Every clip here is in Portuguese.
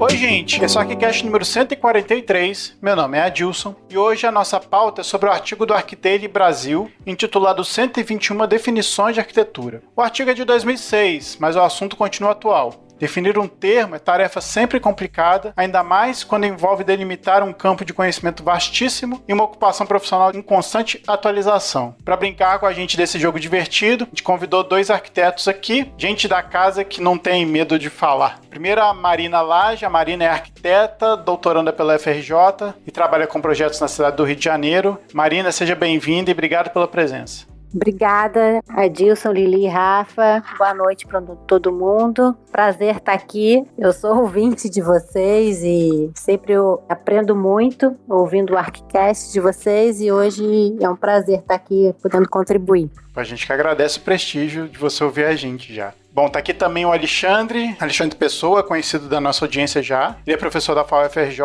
Oi, gente, esse é o ArchiCast número 143, meu nome é Adilson, e hoje a nossa pauta é sobre o artigo do ArchiDaily Brasil, intitulado 121 Definições de Arquitetura. O artigo é de 2006, mas o assunto continua atual. Definir um termo é tarefa sempre complicada, ainda mais quando envolve delimitar um campo de conhecimento vastíssimo e uma ocupação profissional em constante atualização. Para brincar com a gente desse jogo divertido, a gente convidou dois arquitetos aqui, gente da casa que não tem medo de falar. Primeiro a Marina Lage. A Marina é arquiteta, doutoranda pela FRJ e trabalha com projetos na cidade do Rio de Janeiro. Marina, seja bem-vinda e obrigado pela presença. Obrigada, Adilson, Lili e Rafa. Boa noite para todo mundo. Prazer estar aqui. Eu sou ouvinte de vocês e sempre eu aprendo muito ouvindo o ArchiCast de vocês e hoje é um prazer estar aqui podendo contribuir. A gente que agradece o prestígio de você ouvir a gente já. Bom, tá aqui também o Alexandre Pessoa, conhecido da nossa audiência já. Ele é professor da FAO-FRJ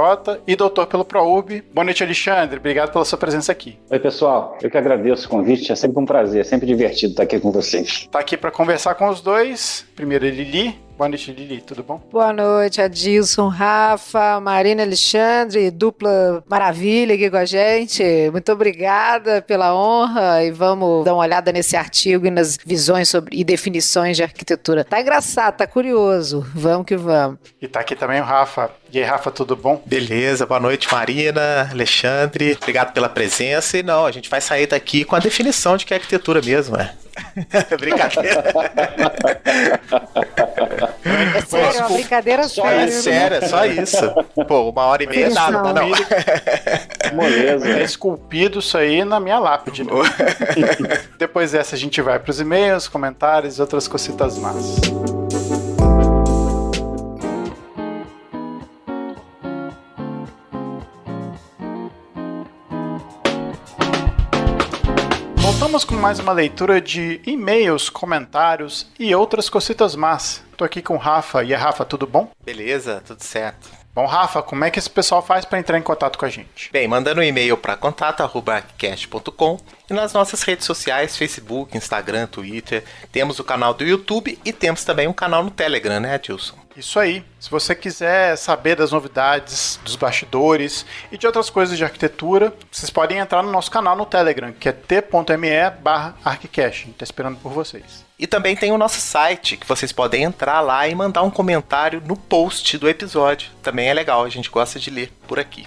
e doutor pelo ProURB. Boa noite, Alexandre. Obrigado pela sua presença aqui. Oi, pessoal. Eu que agradeço o convite. É sempre um prazer, é sempre divertido estar aqui com vocês. Tá aqui para conversar com os dois. Primeiro, Lili. Boa noite, Lili. Tudo bom? Boa noite, Adilson, Rafa, Marina, Alexandre. Dupla maravilha aqui com a gente. Muito obrigada pela honra e vamos dar uma olhada nesse artigo e nas visões e definições de arquitetura. Tá engraçado, tá curioso. Vamos que vamos. E tá aqui também o Rafa. E aí, Rafa, tudo bom? Beleza, boa noite, Marina, Alexandre. Obrigado pela presença. E não, a gente vai sair daqui com a definição de que é arquitetura mesmo, Brincadeira. É sério, é uma brincadeira séria. É sério, é só isso. Pô, 1h30 nada, não. Moleza. É esculpido isso aí na minha lápide. Né? Depois dessa a gente vai para os e-mails, comentários e outras cositas más. Voltamos com mais uma leitura de e-mails, comentários e outras cositas más. Tô aqui com o Rafa. E aí, Rafa, tudo bom? Beleza, tudo certo. Bom, Rafa, como é que esse pessoal faz para entrar em contato com a gente? Bem, mandando um e-mail para contato@archicast.com e nas nossas redes sociais, Facebook, Instagram, Twitter. Temos o canal do YouTube e temos também um canal no Telegram, né, Adilson? Isso aí. Se você quiser saber das novidades, dos bastidores e de outras coisas de arquitetura, vocês podem entrar no nosso canal no Telegram, que é t.me/archicast. Tá esperando por vocês. E também tem o nosso site, que vocês podem entrar lá e mandar um comentário no post do episódio. Também é legal, a gente gosta de ler por aqui.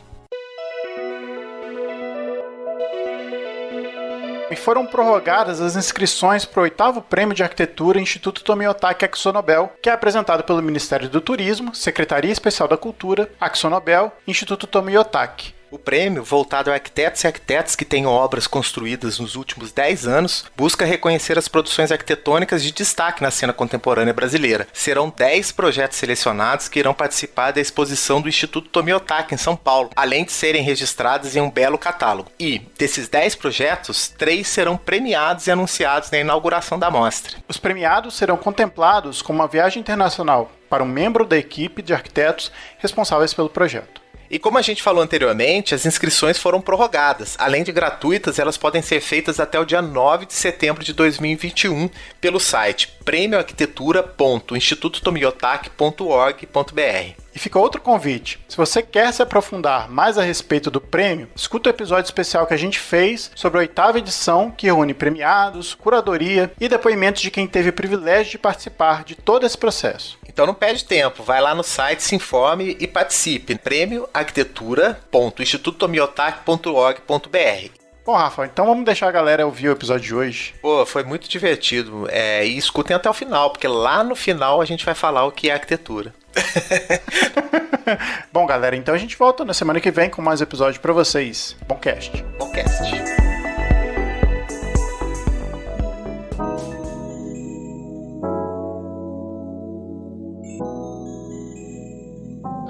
E foram prorrogadas as inscrições para o 8º Prêmio de Arquitetura Instituto Tomiotaki AkzoNobel, que é apresentado pelo Ministério do Turismo, Secretaria Especial da Cultura, AkzoNobel e Instituto Tomiotaki. O prêmio, voltado a arquitetos e arquitetas que tenham obras construídas nos últimos 10 anos, busca reconhecer as produções arquitetônicas de destaque na cena contemporânea brasileira. Serão 10 projetos selecionados que irão participar da exposição do Instituto Tomiotaki em São Paulo, além de serem registrados em um belo catálogo. E, desses 10 projetos, 3 serão premiados e anunciados na inauguração da mostra. Os premiados serão contemplados como uma viagem internacional para um membro da equipe de arquitetos responsáveis pelo projeto. E como a gente falou anteriormente, as inscrições foram prorrogadas. Além de gratuitas, elas podem ser feitas até o dia 9 de setembro de 2021 pelo site premioarquitetura.institutotomiotaki.org.br. E fica outro convite. Se você quer se aprofundar mais a respeito do prêmio, escuta o episódio especial que a gente fez sobre a 8ª edição, que reúne premiados, curadoria e depoimentos de quem teve o privilégio de participar de todo esse processo. Então não perde tempo, vai lá no site, se informe e participe. premioarquitetura.institutotomiotaki.org.br. Bom, Rafa, então vamos deixar a galera ouvir o episódio de hoje. Pô, foi muito divertido. E escutem até o final, porque lá no final a gente vai falar o que é arquitetura. Bom, galera, então a gente volta na semana que vem com mais episódio pra vocês. Bom cast. Bom cast.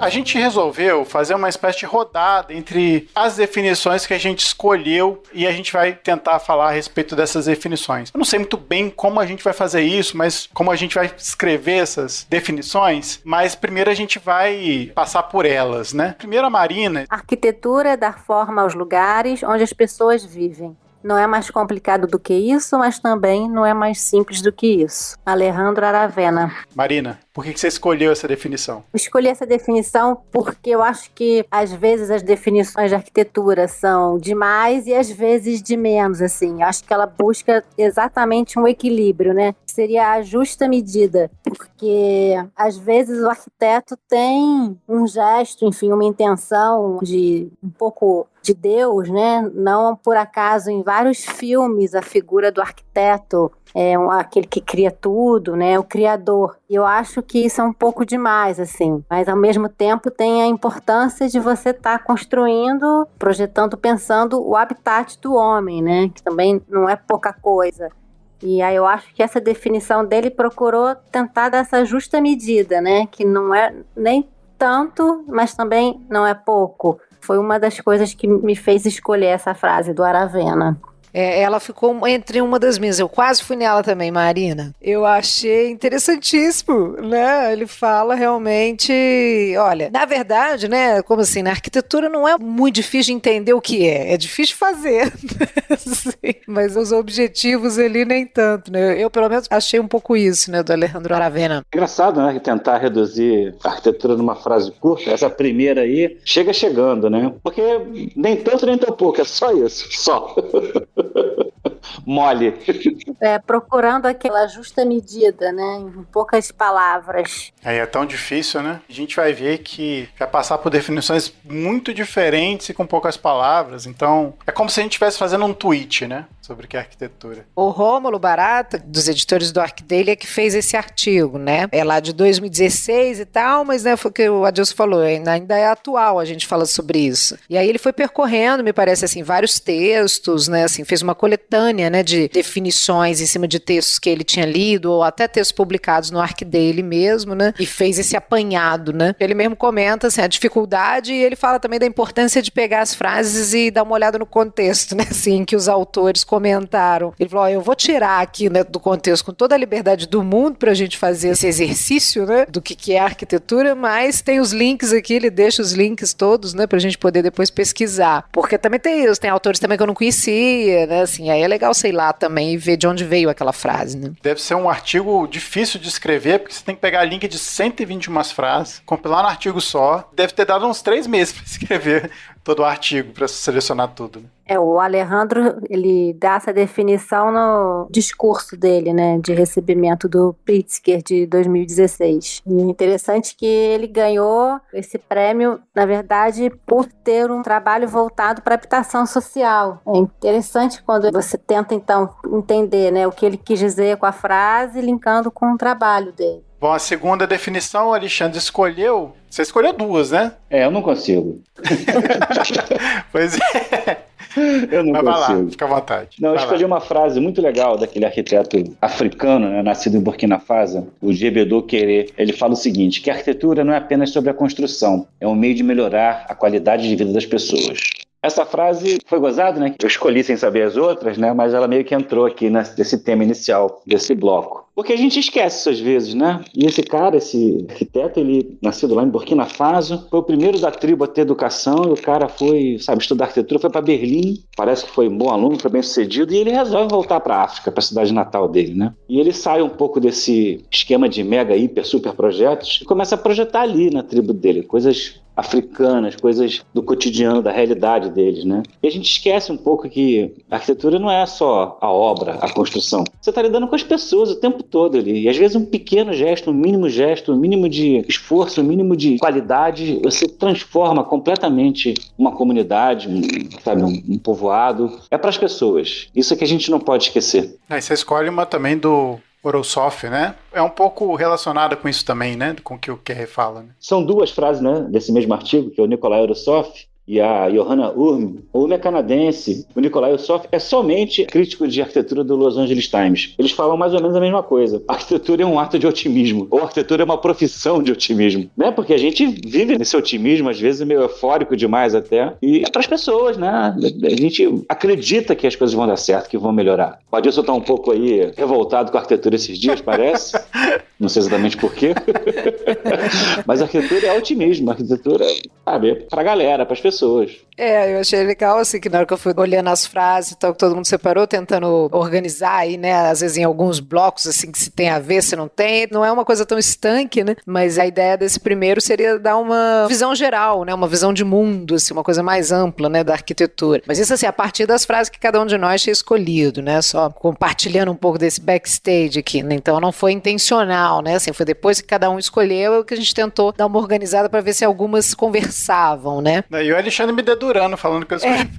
A gente resolveu fazer uma espécie de rodada entre as definições que a gente escolheu e a gente vai tentar falar a respeito dessas definições. Eu não sei muito bem como a gente vai fazer isso, mas como a gente vai escrever essas definições, mas primeiro a gente vai passar por elas, né? Primeiro a Marina. Arquitetura é dar forma aos lugares onde as pessoas vivem. não é mais complicado do que isso, mas também não é mais simples do que isso. Alejandro Aravena. Marina, por que você escolheu essa definição? Eu escolhi essa definição porque eu acho que às vezes as definições de arquitetura são de mais e às vezes de menos, assim. Eu acho que ela busca exatamente um equilíbrio, né? Seria a justa medida, porque às vezes o arquiteto tem um gesto, enfim, uma intenção de um pouco de Deus, né? Não por acaso em vários filmes a figura do arquiteto é aquele que cria tudo, né? O criador. E eu acho que isso é um pouco demais, assim. Mas ao mesmo tempo tem a importância de você estar construindo, projetando, pensando o habitat do homem, né? Que também não é pouca coisa. E aí eu acho que essa definição dele procurou tentar dar essa justa medida, né? Que não é nem tanto, mas também não é pouco. Foi uma das coisas que me fez escolher essa frase do Aravena. Ela ficou entre uma das minhas. Eu quase fui nela também, Marina. Eu achei interessantíssimo, né? Ele fala realmente... Olha, na verdade, né? Como assim, na arquitetura não é muito difícil de entender o que é. É difícil de fazer. Sim, mas os objetivos ali nem tanto, né? Eu, pelo menos, achei um pouco isso, né? Do Alejandro Aravena. Engraçado, né? Tentar reduzir a arquitetura numa frase curta. Essa primeira aí chega chegando, né? Porque nem tanto nem tão pouco. É só isso. Só. Mole. Procurando aquela justa medida, né? Em poucas palavras. É tão difícil, né? A gente vai ver que vai passar por definições muito diferentes e com poucas palavras. Então, é como se a gente estivesse fazendo um tweet, né? Sobre o que é arquitetura. O Rômulo Barata, dos editores do Arquidaily, é que fez esse artigo, né? É lá de 2016 e tal, mas né, foi o que o Adilson falou, ainda é atual a gente fala sobre isso. E aí ele foi percorrendo, me parece assim, vários textos, né? Assim, fez uma coletânea, né, de definições em cima de textos que ele tinha lido, ou até textos publicados no Arquidaily mesmo, né? E fez esse apanhado, né? Ele mesmo comenta, assim, a dificuldade, e ele fala também da importância de pegar as frases e dar uma olhada no contexto, né? Assim, que os autores comentaram. Ele falou, eu vou tirar aqui, né, do contexto com toda a liberdade do mundo pra gente fazer esse exercício, né, do que é arquitetura, mas tem os links aqui, ele deixa os links todos, né, pra gente poder depois pesquisar. Porque também tem isso, tem autores também que eu não conhecia, né, assim, aí é legal, sei lá, também ver de onde veio aquela frase, né. Deve ser um artigo difícil de escrever, porque você tem que pegar link de 121 frases, compilar no artigo só. Deve ter dado uns 3 meses pra escrever todo o artigo, pra selecionar tudo, né. O Alejandro, ele dá essa definição no discurso dele, né, de recebimento do Pritzker de 2016. E é interessante que ele ganhou esse prêmio, na verdade, por ter um trabalho voltado para habitação social. É interessante quando você tenta, então, entender, né, o que ele quis dizer com a frase, linkando com o trabalho dele. Bom, a segunda definição, o Alexandre escolheu... Você escolheu 2, né? Eu não consigo. Pois é. Eu não Mas consigo. vai lá, fica à vontade. Não, eu escolhi uma frase muito legal daquele arquiteto africano, né, nascido em Burkina Faso, o Djebedo Kéré. Ele fala o seguinte, que a arquitetura não é apenas sobre a construção, é um meio de melhorar a qualidade de vida das pessoas. Essa frase foi gozada, né? Eu escolhi sem saber as outras, né? Mas ela meio que entrou aqui nesse tema inicial desse bloco. Porque a gente esquece isso às vezes, né? E esse cara, esse arquiteto, ele nascido lá em Burkina Faso, foi o primeiro da tribo a ter educação, e o cara foi, sabe, estudar arquitetura, foi para Berlim, parece que foi um bom aluno, foi bem sucedido, e ele resolve voltar para a África, para a cidade natal dele, né? E ele sai um pouco desse esquema de mega, hiper, super projetos e começa a projetar ali na tribo dele, coisas africanas, coisas do cotidiano, da realidade deles, né? E a gente esquece um pouco que a arquitetura não é só a obra, a construção. Você está lidando com as pessoas o tempo todo ali. E às vezes um pequeno gesto, um mínimo de esforço, um mínimo de qualidade, você transforma completamente uma comunidade, um povoado. É para as pessoas. Isso é que a gente não pode esquecer. Aí você escolhe uma também do Orosov, né? É um pouco relacionada com isso também, né? Com o que o Kéré fala, né? São 2 frases, né, desse mesmo artigo, que é o Nikolai Orosov e a Johanna Urm. O Urm é canadense, o Nikolai Orosov é somente crítico de arquitetura do Los Angeles Times. Eles falam mais ou menos a mesma coisa. A arquitetura é um ato de otimismo, ou a arquitetura é uma profissão de otimismo, né? Porque a gente vive nesse otimismo, às vezes meio eufórico demais até, e é para as pessoas, né? A gente acredita que as coisas vão dar certo, que vão melhorar. O Adilson tá um pouco aí revoltado com a arquitetura esses dias, parece. Não sei exatamente por quê. Mas a arquitetura é otimismo. A arquitetura, sabe, é pra galera, pras pessoas. Eu achei legal, assim, que na hora que eu fui olhando as frases e tal, que todo mundo separou, tentando organizar aí, né, às vezes em alguns blocos, assim, que se tem a ver, se não tem, não é uma coisa tão estanque, né, mas a ideia desse primeiro seria dar uma visão geral, né, uma visão de mundo, assim, uma coisa mais ampla, né, da arquitetura. Mas isso, assim, a partir das frases que cada um de nós tinha escolhido, né, só compartilhando um pouco desse backstage aqui, né, então não foi intencional, né, assim, foi depois que cada um escolheu que a gente tentou dar uma organizada para ver se algumas conversavam, né. E o Alexandre me dedurando, falando que eu escolhi.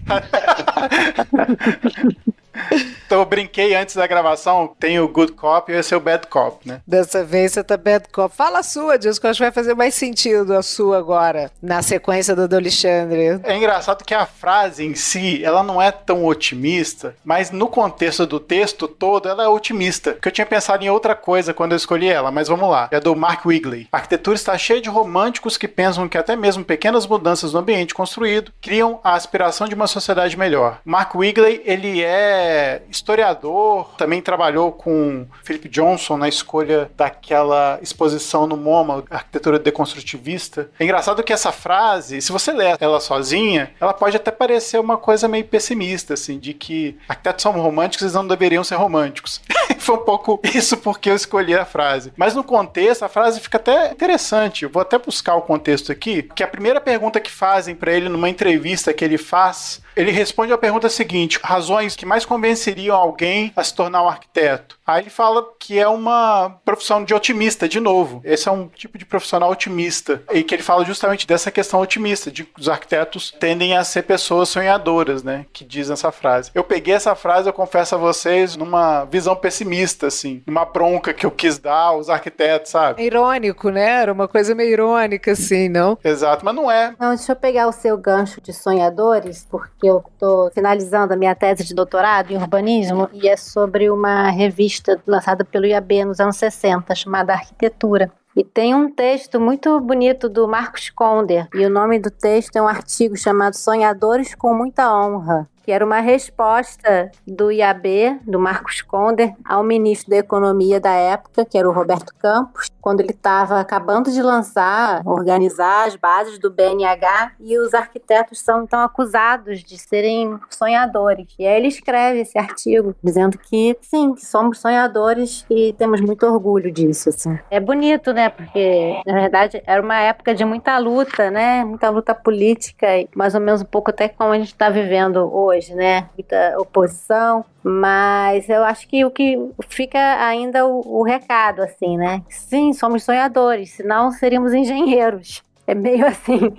Então eu brinquei antes da gravação, tem o Good Cop e esse é o Bad Cop, né? Dessa vez você tá Bad Cop. Fala a sua, Dilson, que eu acho que vai fazer mais sentido a sua agora, na sequência do Alexandre. É engraçado que a frase em si, ela não é tão otimista, mas no contexto do texto todo, ela é otimista. Porque eu tinha pensado em outra coisa quando eu escolhi ela, mas vamos lá. É do Mark Wigley. A arquitetura está cheia de românticos que pensam que até mesmo pequenas mudanças no ambiente construído criam a aspiração de uma sociedade melhor. Mark Wigley, ele é historiador, também trabalhou com Philip Johnson na escolha daquela exposição no MoMA, arquitetura deconstrutivista. É engraçado que essa frase, se você ler ela sozinha, ela pode até parecer uma coisa meio pessimista, assim, de que arquitetos são românticos, eles não deveriam ser românticos. Foi um pouco isso porque eu escolhi a frase. Mas no contexto, a frase fica até interessante. Eu vou até buscar o contexto aqui, porque a primeira pergunta que fazem para ele numa entrevista que ele faz, ele responde a pergunta seguinte: razões que mais convenceriam alguém a se tornar um arquiteto? Aí ele fala que é uma profissão de otimista, de novo. Esse é um tipo de profissional otimista. E que ele fala justamente dessa questão otimista, de que os arquitetos tendem a ser pessoas sonhadoras, né? Que diz essa frase. Eu peguei essa frase, eu confesso a vocês, numa visão pessimista, assim. Numa bronca que eu quis dar aos arquitetos, sabe? É irônico, né? Era uma coisa meio irônica, assim, não? Exato, mas não é. Não, deixa eu pegar o seu gancho de sonhadores, porque eu estou finalizando a minha tese de doutorado em urbanismo e é sobre uma revista lançada pelo IAB nos anos 60, chamada Arquitetura. E tem um texto muito bonito do Marcos Conder, e o nome do texto é um artigo chamado Sonhadores com Muita Honra, que era uma resposta do IAB, do Marcos Conder, ao ministro da Economia da época, que era o Roberto Campos, quando ele estava acabando de organizar as bases do BNH, e os arquitetos são então acusados de serem sonhadores. E aí ele escreve esse artigo, dizendo que sim, que somos sonhadores e temos muito orgulho disso. Assim. É bonito, né? Porque, na verdade, era uma época de muita luta, né? Muita luta política, e mais ou menos um pouco até como a gente está vivendo hoje, né? Muita oposição, mas eu acho que o que fica ainda o recado, assim, né? Sim, somos sonhadores, senão seríamos engenheiros. É meio assim.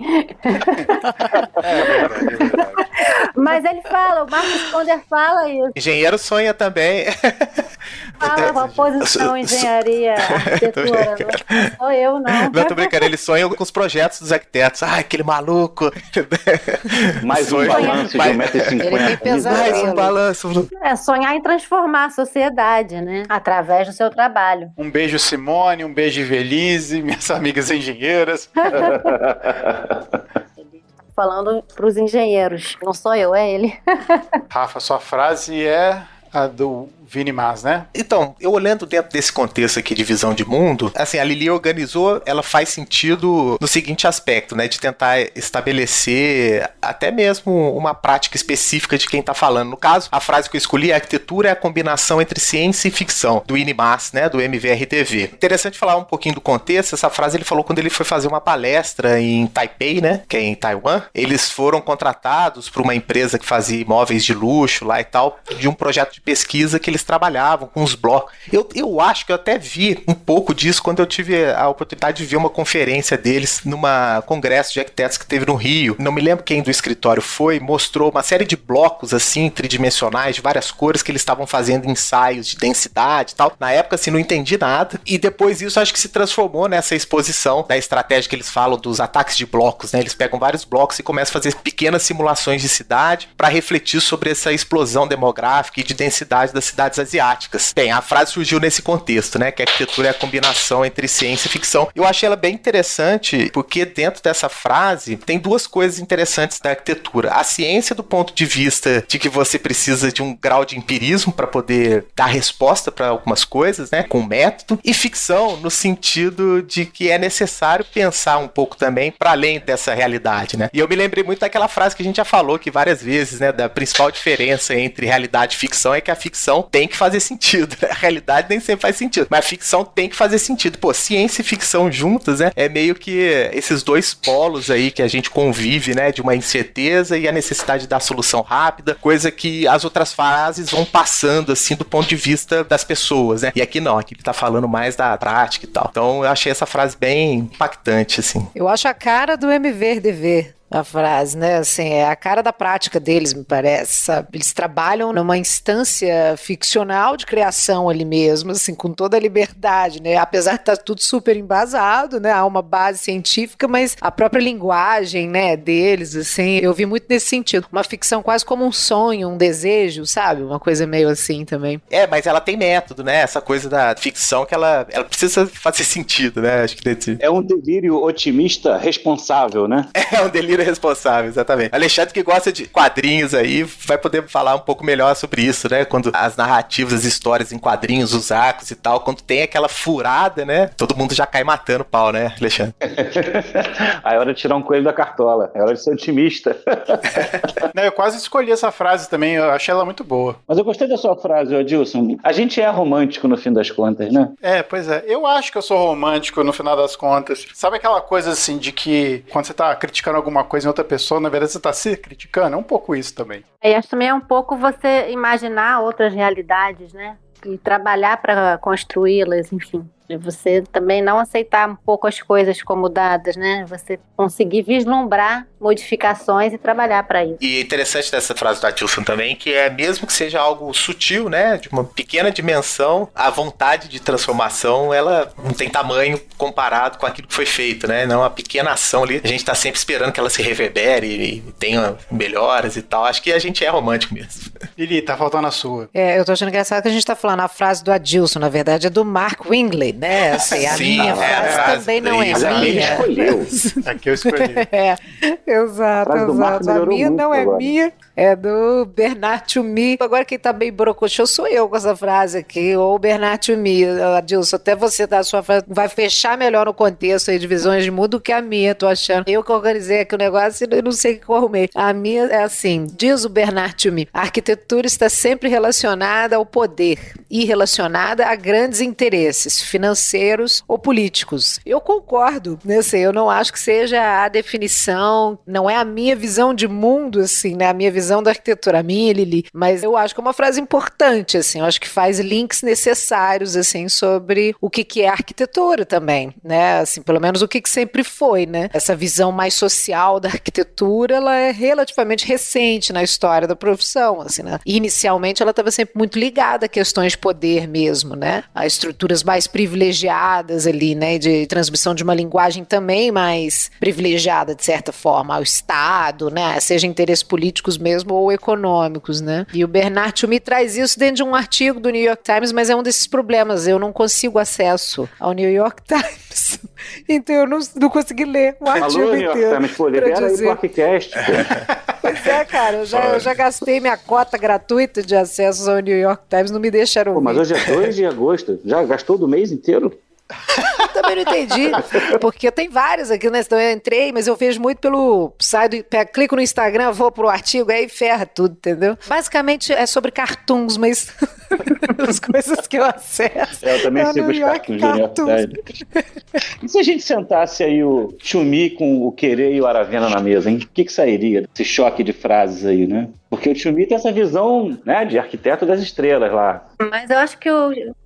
É verdade. Mas ele fala, o Marcos Conder fala isso. Engenheiro sonha também. Fala oposição, engenharia, arquitetura. Não sou eu, não. Não, tô brincando, ele sonha com os projetos dos arquitetos. Ah, aquele maluco. Mais um balanço de 1,50 Ele tem m. pesadelo. Mais um balanço. É sonhar em transformar a sociedade, né? Através do seu trabalho. Um beijo, Simone, um beijo, Ivelise, minhas amigas engenheiras. Ele tá falando para os engenheiros. Não sou eu, é ele. Rafa, sua frase é a do Vini Mas, né? Então, eu olhando dentro desse contexto aqui de visão de mundo, assim, a Lili organizou, ela faz sentido no seguinte aspecto, né, de tentar estabelecer até mesmo uma prática específica de quem tá falando. No caso, a frase que eu escolhi, a arquitetura é a combinação entre ciência e ficção, do Vini Mas, né, do MVRTV. Interessante falar um pouquinho do contexto, essa frase ele falou quando ele foi fazer uma palestra em Taipei, né, que é em Taiwan. Eles foram contratados por uma empresa que fazia imóveis de luxo lá e tal, de um projeto de pesquisa que eles trabalhavam com os blocos. Eu acho que eu até vi um pouco disso quando eu tive a oportunidade de ver uma conferência deles numa congresso de arquitetos que teve no Rio. Não me lembro quem do escritório foi, mostrou uma série de blocos assim, tridimensionais, de várias cores que eles estavam fazendo ensaios de densidade e tal. Na época, assim, não entendi nada. E depois isso, acho que se transformou nessa exposição da estratégia que eles falam dos ataques de blocos, né? Eles pegam vários blocos e começam a fazer pequenas simulações de cidade para refletir sobre essa explosão demográfica e de densidade da cidade sociedades asiáticas. Bem, a frase surgiu nesse contexto, né, que a arquitetura é a combinação entre ciência e ficção. Eu achei ela bem interessante porque dentro dessa frase tem duas coisas interessantes da arquitetura. A ciência do ponto de vista de que você precisa de um grau de empirismo para poder dar resposta para algumas coisas, né, com método, e ficção no sentido de que é necessário pensar um pouco também para além dessa realidade, né? E eu me lembrei muito daquela frase que a gente já falou aqui várias vezes, né, da principal diferença entre realidade e ficção é que a ficção tem que fazer sentido, né? A realidade nem sempre faz sentido, mas a ficção tem que fazer sentido. Pô, ciência e ficção juntas, né, é meio que esses dois polos aí que a gente convive, né, de uma incerteza e a necessidade de dar solução rápida, coisa que as outras frases vão passando, assim, do ponto de vista das pessoas, né? E aqui não, aqui ele tá falando mais da prática e tal. Então eu achei essa frase bem impactante, assim. Eu acho a cara do MVRDV. A frase, né, assim, é a cara da prática deles, me parece, sabe? Eles trabalham numa instância ficcional de criação ali mesmo, assim, com toda a liberdade, né, apesar de estar tudo super embasado, né, há uma base científica, mas a própria linguagem, né, deles, assim, eu vi muito nesse sentido, uma ficção quase como um sonho, um desejo, sabe? Uma coisa meio assim também. É, mas ela tem método, né, essa coisa da ficção que ela precisa fazer sentido, né, acho que é um delírio otimista responsável, né? É um delírio responsável, exatamente. Alexandre, que gosta de quadrinhos aí, vai poder falar um pouco melhor sobre isso, né? Quando as narrativas, as histórias em quadrinhos, os arcos e tal, quando tem aquela furada, né? Todo mundo já cai matando pau, né, Alexandre? Aí é hora de tirar um coelho da cartola. É hora de ser otimista. Não, eu quase escolhi essa frase também, eu achei ela muito boa. Mas eu gostei da sua frase, Adilson. A gente é romântico no fim das contas, né? É, pois é. Eu acho que eu sou romântico no final das contas. Sabe aquela coisa assim de que quando você tá criticando alguma coisa em outra pessoa, na verdade você tá se criticando? É um pouco isso também. E acho também é um pouco você imaginar outras realidades, né? E trabalhar para construí-las, enfim. E você também não aceitar um pouco as coisas como dadas, né? Você conseguir vislumbrar modificações e trabalhar para isso. E é interessante dessa frase do Adilson também, que é mesmo que seja algo sutil, né? De uma pequena dimensão, a vontade de transformação, ela não tem tamanho comparado com aquilo que foi feito, né? Não, uma pequena ação ali, a gente tá sempre esperando que ela se reverbere e tenha melhoras e tal. Acho que a gente é romântico mesmo. Lili, tá faltando a sua. É, eu tô achando engraçado que a gente tá falando a frase do Adilson, na verdade é do Mark Wingley, né? Assim, a Sim, minha frase também não é Mas a minha minha. escolheu. Aqui eu escolhi. Exato, A frase do Marco exato. A melhorou minha muito não é agora. minha, é do Bernard Tchumi. Agora quem tá bem brocochô sou eu com essa frase aqui, ou o Bernard Tchumi. Adilson, até você dar a sua frase, vai fechar melhor no contexto aí de visões de mundo do que a minha, tô achando. Eu que organizei aqui o negócio e não sei o que eu arrumei. A minha é assim, diz o Bernard Tchumi, a arquitetura está sempre relacionada ao poder e relacionada a grandes interesses financeiros ou políticos. Eu concordo, né? Assim, eu não acho que seja a definição, não é a minha visão de mundo, assim, né? A minha visão da arquitetura, a minha, Lili, mas eu acho que é uma frase importante, assim, eu acho que faz links necessários, assim, sobre o que é arquitetura também, né? Assim, pelo menos o que sempre foi, né? Essa visão mais social da arquitetura, ela é relativamente recente na história da profissão, assim, né? Inicialmente ela estava sempre muito ligada a questões de poder mesmo, né? A estruturas mais privilegiadas ali, né? De transmissão de uma linguagem também mais privilegiada, de certa forma, ao Estado, né? Seja interesses políticos mesmo ou econômicos, né? E o Bernard Tchumi traz isso dentro de um artigo do New York Times, mas é um desses problemas, eu não consigo acesso ao New York Times, então eu não consegui ler o artigo Falou, New York inteiro. Times, pô, libera aí pro Arquicast, pô. Pois é, cara, eu já gastei minha cota gratuita de acessos ao New York Times, não me deixaram Pô, mas ouvir. hoje é 2 de agosto. Já gastou do mês inteiro? Eu também não entendi, porque tem vários aqui, né? Então eu entrei, mas eu vejo muito pelo site, clico no Instagram, vou pro artigo, aí ferra tudo, entendeu? Basicamente é sobre cartoons, mas as coisas que eu acesso. Eu também é sigo New os York cartoons do New York Times. E se a gente sentasse aí o Tchumi com o Querer e o Aravena na mesa, hein? O que sairia desse choque de frases aí, né? Porque o Tchumi tem essa visão, né, de arquiteto das estrelas lá. Mas eu acho que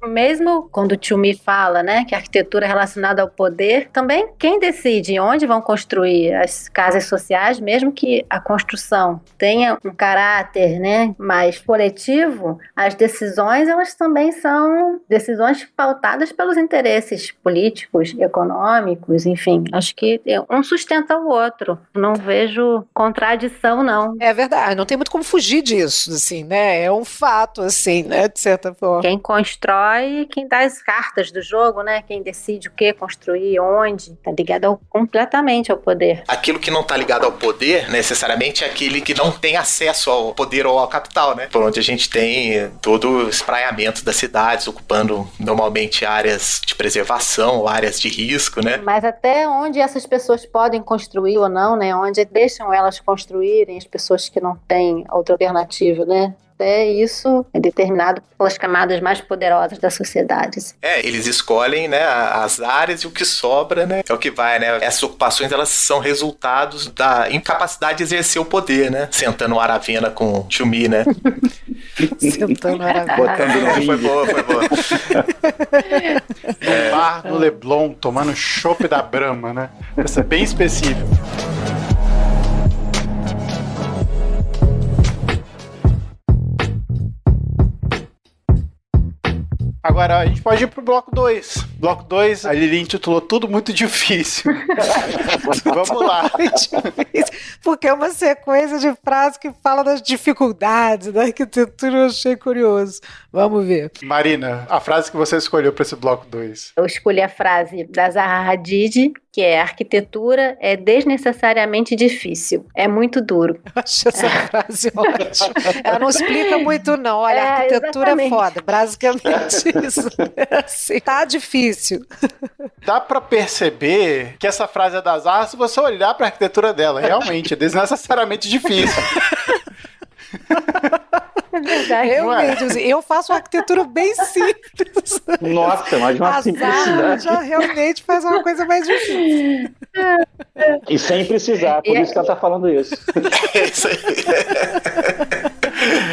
mesmo quando o Tchumi fala, né, que a arquitetura é relacionada ao poder, também quem decide onde vão construir as casas sociais, mesmo que a construção tenha um caráter, né, mais coletivo, as decisões decisões, elas também são decisões pautadas pelos interesses políticos, econômicos, enfim. Acho que um sustenta o outro. Não vejo contradição, não. É verdade, não tem muito como fugir disso, assim, né? É um fato, assim, né? De certa forma. Quem constrói, quem dá as cartas do jogo, né? Quem decide o que construir, onde, tá ligado completamente ao poder. Aquilo que não tá ligado ao poder, necessariamente, é aquele que não tem acesso ao poder ou ao capital, né? Por onde a gente tem todo o espraiamento das cidades, ocupando normalmente áreas de preservação, áreas de risco, né? Mas até onde essas pessoas podem construir ou não, né? Onde deixam elas construírem, as pessoas que não têm outra alternativa, né? Até isso é determinado pelas camadas mais poderosas da sociedade. Eles escolhem, né, as áreas e o que sobra, né, é o que vai, né. Essas ocupações, elas são resultados da incapacidade de exercer o poder, né. Sentando uma aravena com Chumi, né. Sentando aravena. Foi boa. No bar do Leblon, tomando chopp da Brahma, né. Essa é bem específica. Agora, a gente pode ir pro bloco 2. Bloco 2, a Lili intitulou Tudo Muito Difícil. Vamos lá. Porque é uma sequência de frases que fala das dificuldades da arquitetura, eu achei curioso. Vamos ver. Marina, a frase que você escolheu para esse bloco 2. Eu escolhi a frase da Zaha Hadid, que é: arquitetura é desnecessariamente difícil, é muito duro. Eu acho essa frase ótima. Ela não explica muito, não. Olha, a arquitetura exatamente. é foda, basicamente isso. Assim, tá difícil. Dá para perceber que essa frase é da Zaha se você olhar para a arquitetura dela. Realmente, é desnecessariamente difícil. É verdade. Realmente, assim, eu faço uma arquitetura bem simples. Nossa, mas de uma A Zaha simplicidade. já realmente faz uma coisa mais difícil. E sem precisar, por isso que ela tá falando isso. É isso aí.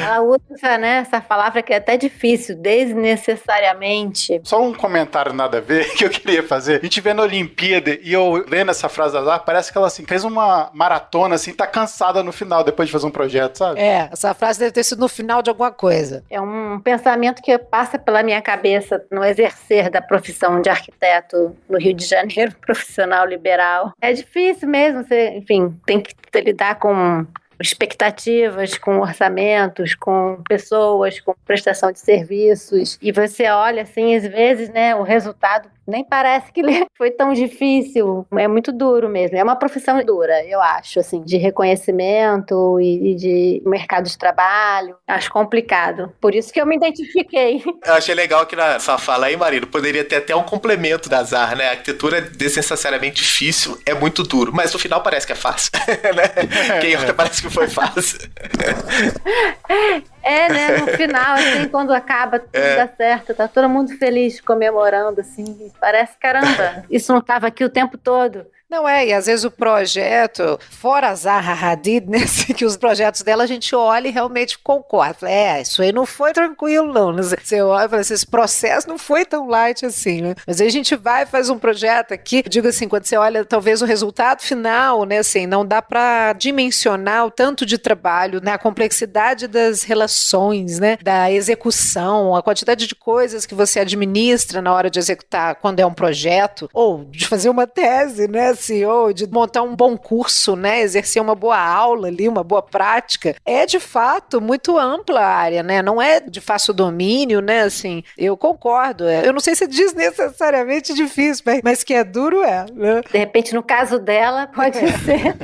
Ela usa, né, essa palavra que é até difícil, desnecessariamente. Só um comentário nada a ver que eu queria fazer. A gente vê na Olimpíada e eu lendo essa frase da Zaha, parece que ela assim, fez uma maratona, assim, tá cansada no final, depois de fazer um projeto, sabe? Essa frase deve ter sido no final de alguma coisa. É um pensamento que passa pela minha cabeça no exercer da profissão de arquiteto no Rio de Janeiro, profissional liberal. É difícil mesmo, você, enfim, tem que lidar com expectativas, com orçamentos, com pessoas, com prestação de serviços. E você olha, assim, às vezes, né, o resultado nem parece que foi tão difícil. É muito duro mesmo. É uma profissão dura, eu acho, assim, de reconhecimento e de mercado de trabalho. Acho complicado. Por isso que eu me identifiquei. Eu achei legal que na sua fala aí, Marino, poderia ter até um complemento da Zaha, né? A arquitetura é desnecessariamente difícil, é muito duro, mas no final parece que é fácil, né? Quem olha parece que foi fácil. Né? No final, assim, quando acaba, tudo dá certo, tá todo mundo feliz, comemorando, assim. Parece, caramba, isso não tava aqui o tempo todo. Não e às vezes o projeto, fora a Zaha Hadid, né, assim, que os projetos dela a gente olha e realmente concorda. Fala, isso aí não foi tranquilo, não. Você olha e fala assim, esse processo não foi tão light assim, né? Mas aí a gente vai e faz um projeto aqui, eu digo assim, quando você olha talvez o resultado final, né, assim, não dá para dimensionar o tanto de trabalho, né, a complexidade das relações, né, da execução, a quantidade de coisas que você administra na hora de executar quando é um projeto, ou de fazer uma tese, né, ou de montar um bom curso, né, exercer uma boa aula ali, uma boa prática, é de fato muito ampla a área, né, não é de fácil domínio, né, assim, eu concordo, eu não sei se é desnecessariamente difícil, mas que é duro né? De repente, no caso dela, pode ser.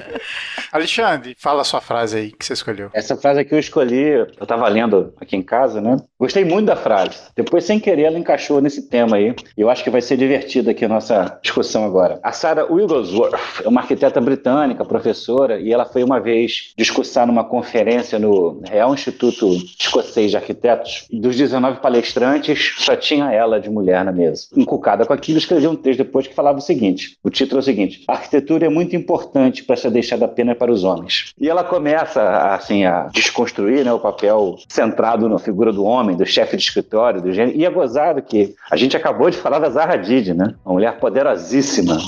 Alexandre, fala a sua frase aí que você escolheu. Essa frase aqui eu escolhi, eu tava lendo aqui em casa, né? Gostei muito da frase. Depois, sem querer, ela encaixou nesse tema aí. E eu acho que vai ser divertido aqui a nossa discussão agora. A Sarah Wigglesworth é uma arquiteta britânica, professora, e ela foi uma vez discursar numa conferência no Real Instituto Escocês de Arquitetos. Dos 19 palestrantes, só tinha ela de mulher na mesa. Encucada com aquilo, escreveu um texto depois que falava o seguinte, o título é o seguinte: a arquitetura é muito importante para ser deixada apenas para os homens. E ela começa assim, a desconstruir, né, o papel centrado na figura do homem, do chefe de escritório, do gênero. E é gozado que a gente acabou de falar da Zaha Hadid, né? Uma mulher poderosíssima,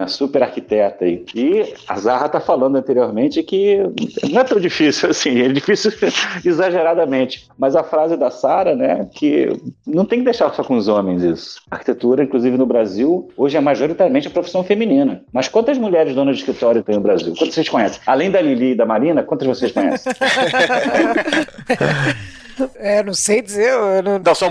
uma super arquiteta aí. E a Zaha está falando anteriormente que não é tão difícil assim, é difícil exageradamente. Mas a frase da Sara, né, que não tem que deixar só com os homens isso. A arquitetura, inclusive no Brasil, hoje é majoritariamente a profissão feminina. Mas quantas mulheres donas de escritório tem no Brasil? Quantas vocês conhecem? Além da Lili e da Marina, quantas vocês conhecem? Não sei dizer. Não, são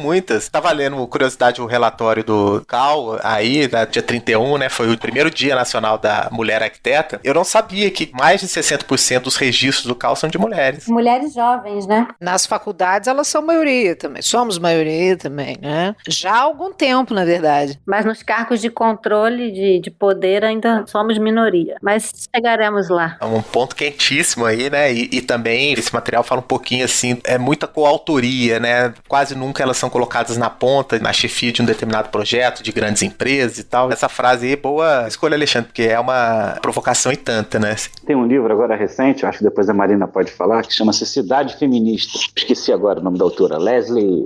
muitas. Tava lendo, curiosidade, o relatório do CAL, aí, dia 31, né, foi o primeiro dia nacional da mulher arquiteta. Eu não sabia que mais de 60% dos registros do CAL são de mulheres. Mulheres jovens, né? Nas faculdades elas são maioria também, somos maioria também, né? Já há algum tempo, na verdade. Mas nos cargos de controle de poder ainda somos minoria. Mas chegaremos lá. É um ponto quentíssimo aí, né? E também esse material fala um pouquinho assim, é muita coautoria, né? Quase nunca elas são colocadas na ponta, na chefia de um determinado projeto, de grandes empresas e tal. Essa frase aí, boa escolha, Alexandre, porque é uma provocação e tanta, né? Tem um livro agora recente, acho que depois a Marina pode falar, que chama-se Cidade Feminista. Esqueci agora o nome da autora, Leslie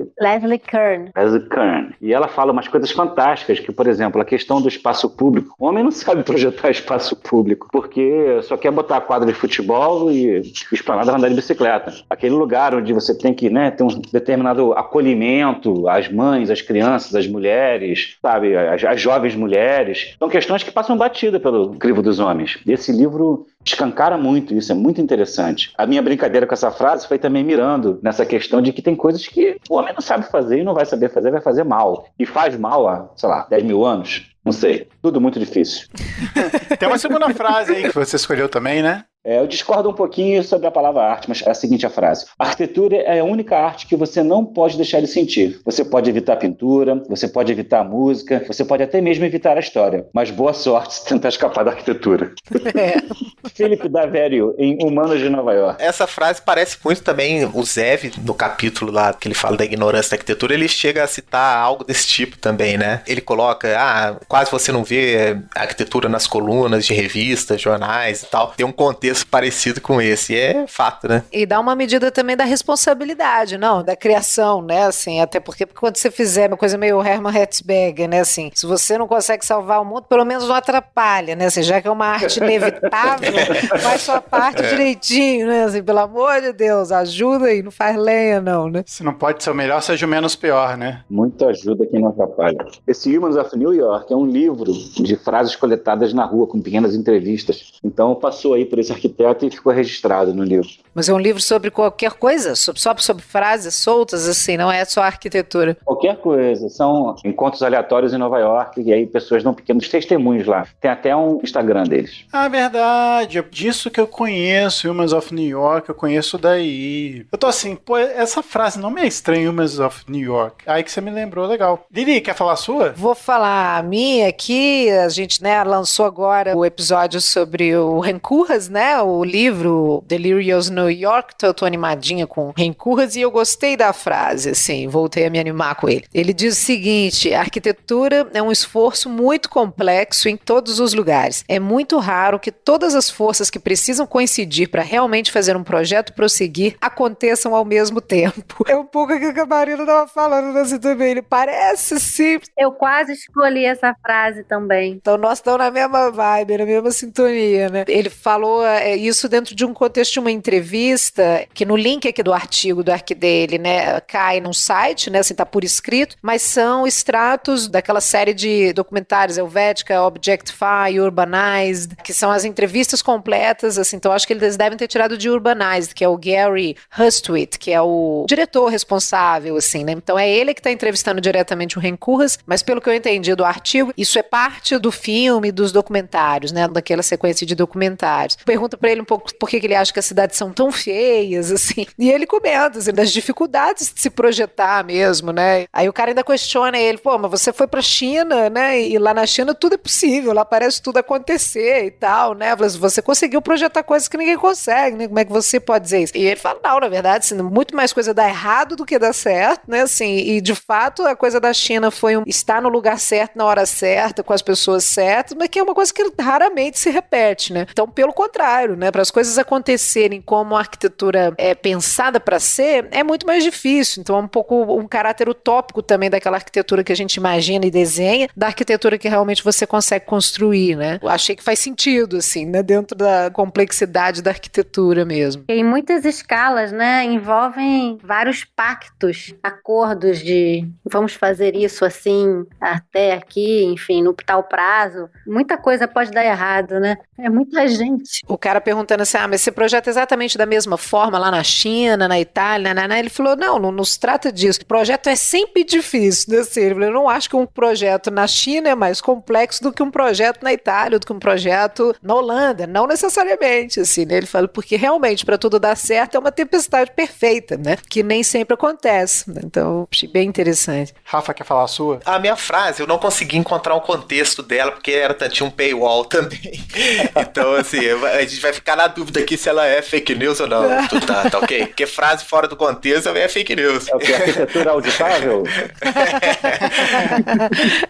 Kern. E ela fala umas coisas fantásticas, que, por exemplo, a questão do espaço público. O homem não sabe projetar espaço público, porque só quer botar quadra de futebol e esplanada andar de bicicleta. Aquele lugar onde você tem que, né, ter um determinado acolhimento às mães, às crianças, às mulheres, sabe, às jovens mulheres. São questões que passam batida pelo crivo dos homens. E esse livro escancara muito isso, é muito interessante. A minha brincadeira com essa frase foi também mirando nessa questão de que tem coisas que o homem não sabe fazer e não vai saber fazer, vai fazer mal. E faz mal há, sei lá, 10 mil anos. Não sei. Tudo muito difícil. Tem uma segunda frase aí que você escolheu também, né? Eu discordo um pouquinho sobre a palavra arte, mas é a seguinte frase. A arquitetura é a única arte que você não pode deixar de sentir. Você pode evitar a pintura, você pode evitar a música, você pode até mesmo evitar a história. Mas boa sorte se tentar escapar da arquitetura. Philip Daverio, em Humanos de Nova York. Essa frase parece muito também o Zev, no capítulo lá que ele fala da ignorância da arquitetura, ele chega a citar algo desse tipo também, né? Ele coloca, quase você não vê arquitetura nas colunas de revistas, jornais e tal. Tem um contexto parecido com esse, e é fato, né? E dá uma medida também da responsabilidade, não, da criação, né, assim, até porque quando você fizer uma coisa meio Hermann Hertzberger, né, assim, se você não consegue salvar o mundo, pelo menos não atrapalha, né, assim, já que é uma arte inevitável, faz sua parte direitinho, né, assim, pelo amor de Deus, ajuda aí, não faz lenha não, né? Se não pode ser o melhor, seja o menos pior, né? Muito ajuda quem não atrapalha. Esse Humans of New York é um livro de frases coletadas na rua, com pequenas entrevistas, então passou aí por esse arquiteto e ficou registrado no livro. Mas é um livro sobre qualquer coisa? Só sobre frases soltas, assim, não é só arquitetura? Qualquer coisa. São encontros aleatórios em Nova York e aí pessoas dão pequenos testemunhos lá. Tem até um Instagram deles. Ah, verdade. É disso que eu conheço, Humans of New York, eu conheço daí. Eu tô assim, pô, essa frase não me é estranha, Humans of New York. Aí que você me lembrou, legal. Lili, quer falar a sua? Vou falar a minha aqui, a gente, né, lançou agora o episódio sobre o Rencurras, né, o livro Delirious New York, então eu tô animadinha com Rencurras e eu gostei da frase, assim, voltei a me animar com ele. Ele diz o seguinte: a arquitetura é um esforço muito complexo em todos os lugares. É muito raro que todas as forças que precisam coincidir para realmente fazer um projeto prosseguir aconteçam ao mesmo tempo. É um pouco aquilo que a Marina estava falando assim também, ele parece simples. Eu quase escolhi essa frase também. Então nós estamos na mesma vibe, na mesma sintonia, né? Ele falou isso dentro de um contexto de uma entrevista, que no link aqui do artigo do dele, né, cai num site, né, assim, tá por escrito, mas são extratos daquela série de documentários Helvética, Objectify, Urbanized, que são as entrevistas completas, assim, então acho que eles devem ter tirado de Urbanized, que é o Gary Hustwit, que é o diretor responsável, assim, né, então é ele que tá entrevistando diretamente o Rencurras, mas pelo que eu entendi do artigo, isso é parte do filme, dos documentários, né, daquela sequência de documentários. Pergunta pra ele um pouco por que ele acha que as cidades são tão feias, assim, e ele comenta, assim, das dificuldades de se projetar mesmo, né, aí o cara ainda questiona ele, pô, mas você foi pra China, né, e lá na China tudo é possível, lá parece tudo acontecer e tal, né, você conseguiu projetar coisas que ninguém consegue, né, como é que você pode dizer isso? E ele fala, não, na verdade, assim, muito mais coisa dá errado do que dá certo, né, assim, e de fato a coisa da China foi estar no lugar certo, na hora certa, com as pessoas certas, mas que é uma coisa que raramente se repete, né, então pelo contrário, contrário, né? Para as coisas acontecerem como a arquitetura é pensada para ser, é muito mais difícil. Então é um pouco um caráter utópico também daquela arquitetura que a gente imagina e desenha, da arquitetura que realmente você consegue construir, né? Eu achei que faz sentido, assim, né? Dentro da complexidade da arquitetura mesmo. Em muitas escalas, né? Envolvem vários pactos, acordos de vamos fazer isso assim até aqui, enfim, no tal prazo. Muita coisa pode dar errado, né? É muita gente. O cara perguntando assim, mas esse projeto é exatamente da mesma forma lá na China, na Itália, ele falou, não se trata disso. O projeto é sempre difícil, né? Assim, ele falou, eu não acho que um projeto na China é mais complexo do que um projeto na Itália, do que um projeto na Holanda, não necessariamente, assim, né? Ele falou, porque realmente para tudo dar certo é uma tempestade perfeita, né? Que nem sempre acontece. Então, achei bem interessante. Rafa, quer falar a sua? A minha frase, eu não consegui encontrar um contexto dela, porque tinha um paywall também. Então, assim, a gente vai ficar na dúvida aqui se ela é fake news ou não. Tá ok? Porque frase fora do contexto também é fake news. É o que? Arquitetura auditável?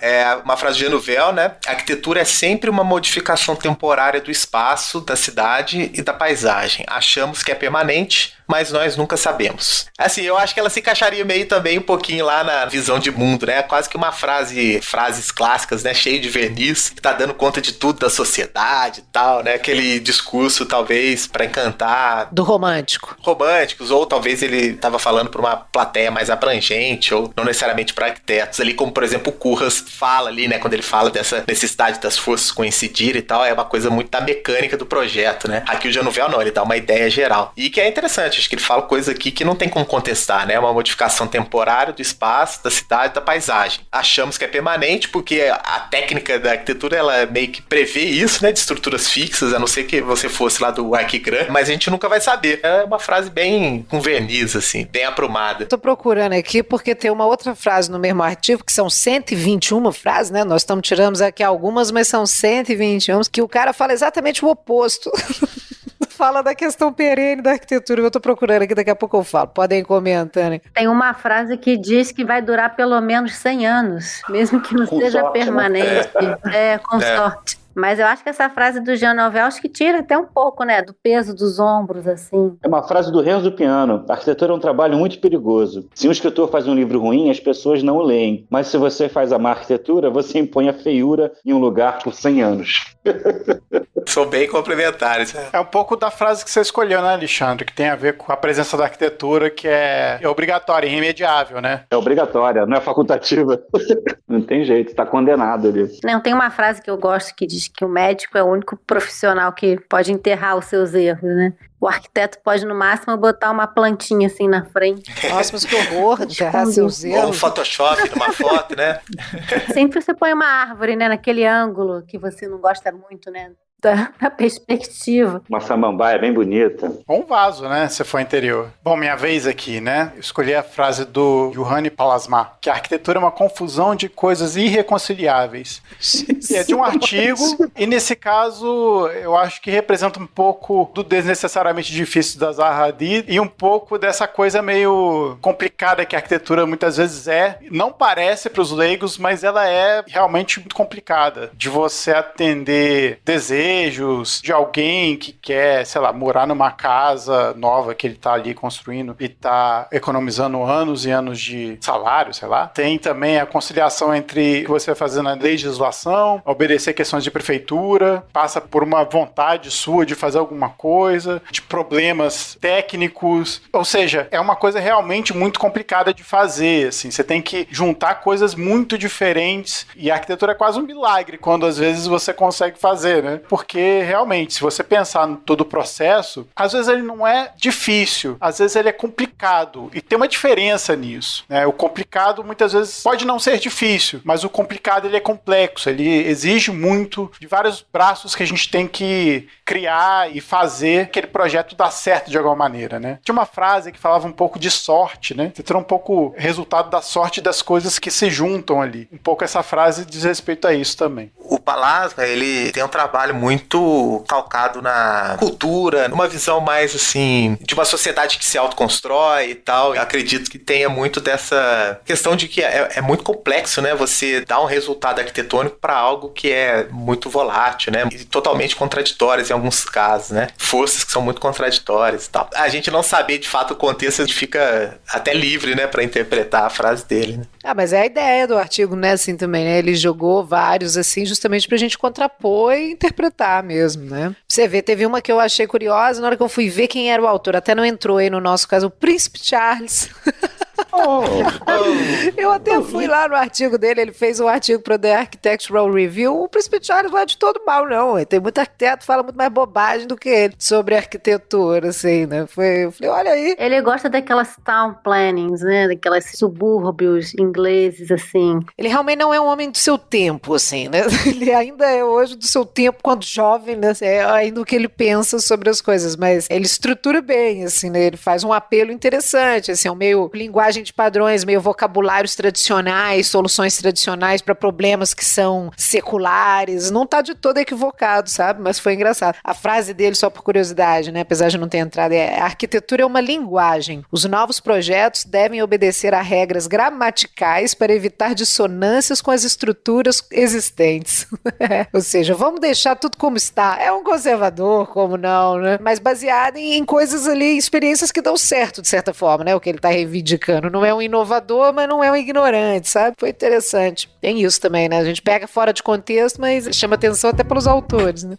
É uma frase de Nouvel, né? A arquitetura é sempre uma modificação temporária do espaço, da cidade e da paisagem. Achamos que é permanente, mas nós nunca sabemos. Assim, eu acho que ela se encaixaria meio também um pouquinho lá na visão de mundo, né? Quase que uma frases clássicas, né? Cheio de verniz, que tá dando conta de tudo da sociedade e tal, né? Aquele discurso, talvez, pra encantar... Do romântico. Românticos, ou talvez ele tava falando pra uma plateia mais abrangente, ou não necessariamente pra arquitetos, ali como, por exemplo, o Curras fala ali, né? Quando ele fala dessa necessidade das forças coincidirem e tal, é uma coisa muito da mecânica do projeto, né? Aqui o Jean Nouvel não, ele dá uma ideia geral. E que é interessante, acho que ele fala coisa aqui que não tem como contestar, né? Uma modificação temporária do espaço, da cidade, da paisagem. Achamos que é permanente porque a técnica da arquitetura, ela meio que prevê isso, né? De estruturas fixas, a não ser que você fosse lá do Arquigran, mas a gente nunca vai saber. É uma frase bem com verniz, assim, bem aprumada. Tô procurando aqui porque tem uma outra frase no mesmo artigo, que são 121 frases, né? Nós tiramos aqui algumas, mas são 121, que o cara fala exatamente o oposto. Fala da questão perene da arquitetura. Eu tô procurando aqui, daqui a pouco eu falo. Podem ir comentando. Tem uma frase que diz que vai durar pelo menos 100 anos, mesmo que não seja sorte, permanente. Com sorte. Mas eu acho que essa frase do Jean Nouvel, acho que tira até um pouco, né, do peso dos ombros, assim. É uma frase do Renzo Piano. A arquitetura é um trabalho muito perigoso. Se um escritor faz um livro ruim, as pessoas não o leem. Mas se você faz a má arquitetura, você impõe a feiura em um lugar por 100 anos. São bem complementares. É um pouco da frase que você escolheu, né, Alexandre? Que tem a ver com a presença da arquitetura, que é obrigatória, irremediável, né? É obrigatória, não é facultativa. Não tem jeito, está condenado ali. Não, tem uma frase que eu gosto que diz que o médico é o único profissional que pode enterrar os seus erros, né? O arquiteto pode, no máximo, botar uma plantinha assim na frente. Nossa, mas que horror, enterrar seus Ou um erros. Photoshop numa foto, né? Sempre você põe uma árvore, né, naquele ângulo que você não gosta muito, né? Da perspectiva. Uma samambaia bem bonita. Ou um vaso, né? Se for interior. Bom, minha vez aqui, né? Eu escolhi a frase do Juhani Pallasmaa, que a arquitetura é uma confusão de coisas irreconciliáveis. E é de um artigo, e nesse caso, eu acho que representa um pouco do desnecessariamente difícil da Zaha Hadid e um pouco dessa coisa meio complicada que a arquitetura muitas vezes é. Não parece para os leigos, mas ela é realmente muito complicada. De você atender desejos de alguém que quer, sei lá, morar numa casa nova que ele tá ali construindo e tá economizando anos e anos de salário, sei lá. Tem também a conciliação entre o que você vai fazer na legislação, obedecer questões de prefeitura, passa por uma vontade sua de fazer alguma coisa, de problemas técnicos, ou seja, é uma coisa realmente muito complicada de fazer, assim, você tem que juntar coisas muito diferentes e a arquitetura é quase um milagre quando às vezes você consegue fazer, né? Porque realmente, se você pensar no todo o processo, às vezes ele não é difícil, às vezes ele é complicado e tem uma diferença nisso, né? O complicado muitas vezes pode não ser difícil, mas o complicado ele é complexo, ele exige muito de vários braços que a gente tem que criar e fazer aquele projeto dar certo de alguma maneira, né? Tinha uma frase que falava um pouco de sorte, né? Você tem um pouco resultado da sorte das coisas que se juntam ali. Um pouco essa frase diz respeito a isso também. O Balasma, ele tem um trabalho muito calcado na cultura, numa visão mais, assim, de uma sociedade que se autoconstrói e tal. Eu acredito que tenha muito dessa questão de que é muito complexo, né? Você dar um resultado arquitetônico para algo que é muito volátil, né? E totalmente contraditórias em alguns casos, né? Forças que são muito contraditórias e tal. A gente não saber de fato o contexto, a gente fica até livre, né, para interpretar a frase dele, né? Mas é a ideia do artigo, né, assim também, né? Ele jogou vários, assim, justamente pra gente contrapor e interpretar mesmo, né? Você vê, teve uma que eu achei curiosa, na hora que eu fui ver quem era o autor, até não entrou aí no nosso caso, o Príncipe Charles. Eu até fui lá no artigo dele, ele fez um artigo para o The Architectural Review. O Príncipe Charles não é de todo mal, não. Tem muito arquiteto que fala muito mais bobagem do que ele sobre arquitetura, assim, né? Eu falei, olha aí. Ele gosta daquelas town plannings, né? Daquelas subúrbios ingleses, assim. Ele realmente não é um homem do seu tempo, assim, né? Ele ainda é hoje do seu tempo, quando jovem, né? É ainda o que ele pensa sobre as coisas, mas ele estrutura bem, assim, né? Ele faz um apelo interessante, assim, um meio linguagem de padrões, meio vocabulários tradicionais, soluções tradicionais para problemas que são seculares. Não tá de todo equivocado, sabe? Mas foi engraçado. A frase dele, só por curiosidade, né? Apesar de não ter entrado, a arquitetura é uma linguagem. Os novos projetos devem obedecer a regras gramaticais para evitar dissonâncias com as estruturas existentes. Ou seja, vamos deixar tudo como está. É um conservador, como não, né? Mas baseado em coisas ali, experiências que dão certo, de certa forma, né? O que ele tá reivindicando. Não é um inovador, mas não é um ignorante, sabe? Foi interessante. Tem isso também, né? A gente pega fora de contexto, mas chama atenção até pelos autores, né?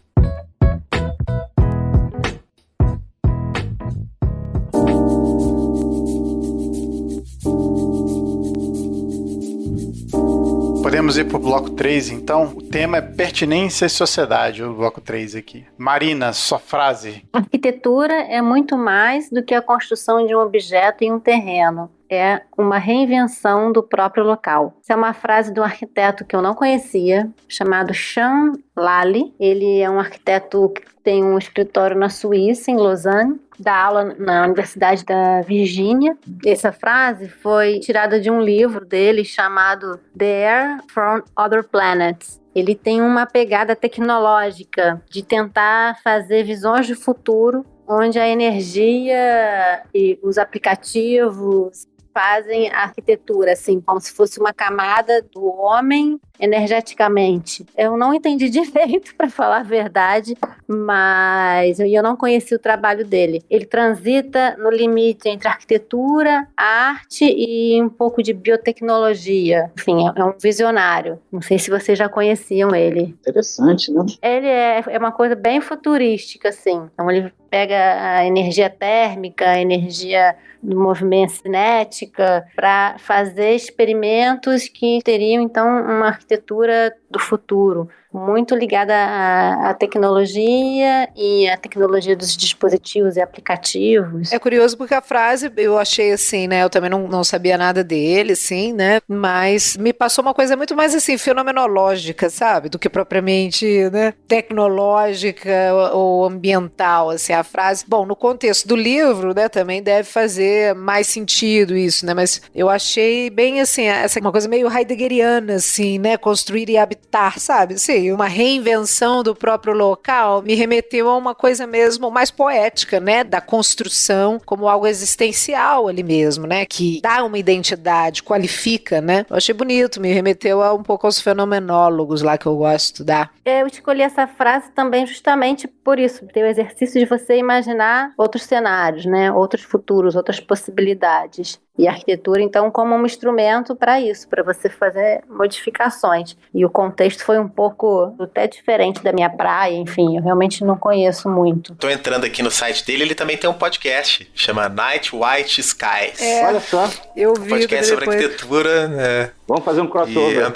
Podemos ir para o bloco 3, então. O tema é pertinência e sociedade, o bloco 3 aqui. Marina, sua frase. Arquitetura é muito mais do que a construção de um objeto em um terreno. É uma reinvenção do próprio local. Essa é uma frase de um arquiteto que eu não conhecia, chamado Sean Lally. Ele é um arquiteto que tem um escritório na Suíça, em Lausanne, dá aula na Universidade da Virgínia. Essa frase foi tirada de um livro dele chamado The Air from Other Planets. Ele tem uma pegada tecnológica de tentar fazer visões de futuro, onde a energia e os aplicativos fazem a arquitetura, assim, como se fosse uma camada do homem energeticamente. Eu não entendi direito, para falar a verdade, mas eu não conheci o trabalho dele. Ele transita no limite entre arquitetura, arte e um pouco de biotecnologia. Enfim, é um visionário. Não sei se vocês já conheciam ele. Interessante, né? Ele é uma coisa bem futurística, assim. Então ele pega a energia térmica, a energia do movimento cinética, para fazer experimentos que teriam, então, uma arquitetura do futuro, muito ligada à tecnologia e à tecnologia dos dispositivos e aplicativos. É curioso porque a frase eu achei assim, né? Eu também não sabia nada dele, assim, né? Mas me passou uma coisa muito mais assim, fenomenológica, sabe? Do que propriamente, né, tecnológica ou ambiental, assim, a frase. Bom, no contexto do livro, né, também deve fazer mais sentido isso, né? Mas eu achei bem assim, essa uma coisa meio heideggeriana, assim, né? Construir e habitar, sabe? Sim, uma reinvenção do próprio local me remeteu a uma coisa mesmo mais poética, né? Da construção como algo existencial ali mesmo, né? Que dá uma identidade, qualifica, né? Eu achei bonito, me remeteu um pouco aos fenomenólogos lá que eu gosto de estudar. Eu escolhi essa frase também justamente por isso, ter o exercício de você imaginar outros cenários, né? Outros futuros, outras possibilidades. E a arquitetura, então, como um instrumento para isso, para você fazer modificações. E o contexto foi um pouco até diferente da minha praia, enfim, eu realmente não conheço muito. Tô entrando aqui no site dele, ele também tem um podcast, chama Night White Skies. Olha só. Eu vi podcast sobre arquitetura, né? Vamos fazer um crossover.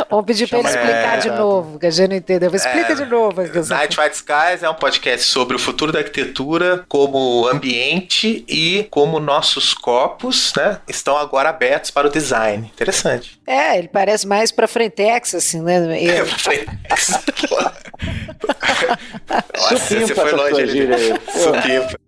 Vamos pedir para ele explicar de novo, que a gente não entendeu. Explica de novo. Night White Skies é um podcast sobre o futuro da arquitetura como ambiente e como nossos corpos, né, estão agora abertos para o design. Interessante. Ele parece mais para Frentex, assim, né? Pra Frentex. Nossa, você foi longe.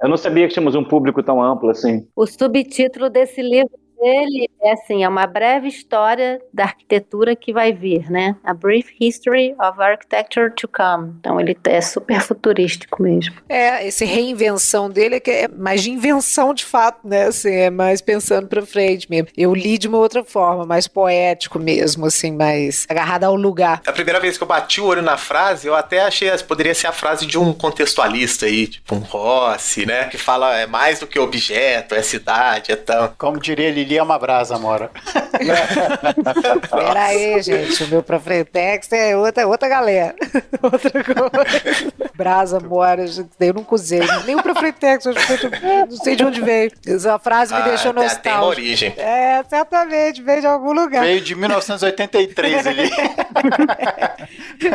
Eu não sabia que tínhamos um público tão amplo assim. O subtítulo desse livro dele É assim, é uma breve história da arquitetura que vai vir, né? A Brief History of Architecture to Come. Então ele é super futurístico mesmo. Esse reinvenção dele é mais de invenção de fato, né? Assim, é mais pensando pra frente mesmo. Eu li de uma outra forma, mais poético mesmo, assim, mais agarrado ao lugar. A primeira vez que eu bati o olho na frase, eu até achei que poderia ser a frase de um contextualista aí, tipo um Rossi, né? Que fala, é mais do que objeto, é cidade, é tão... Como diria Lili, é uma brasa, Amora. Pera aí, gente, o meu Profretex é outra galera. Outra coisa. Brasa, Mora, eu nunca usei. Nem o Profretex, não sei de onde veio. Essa frase me deixou nostálgico. Tem uma origem. Exatamente, veio de algum lugar. Veio de 1983 ali.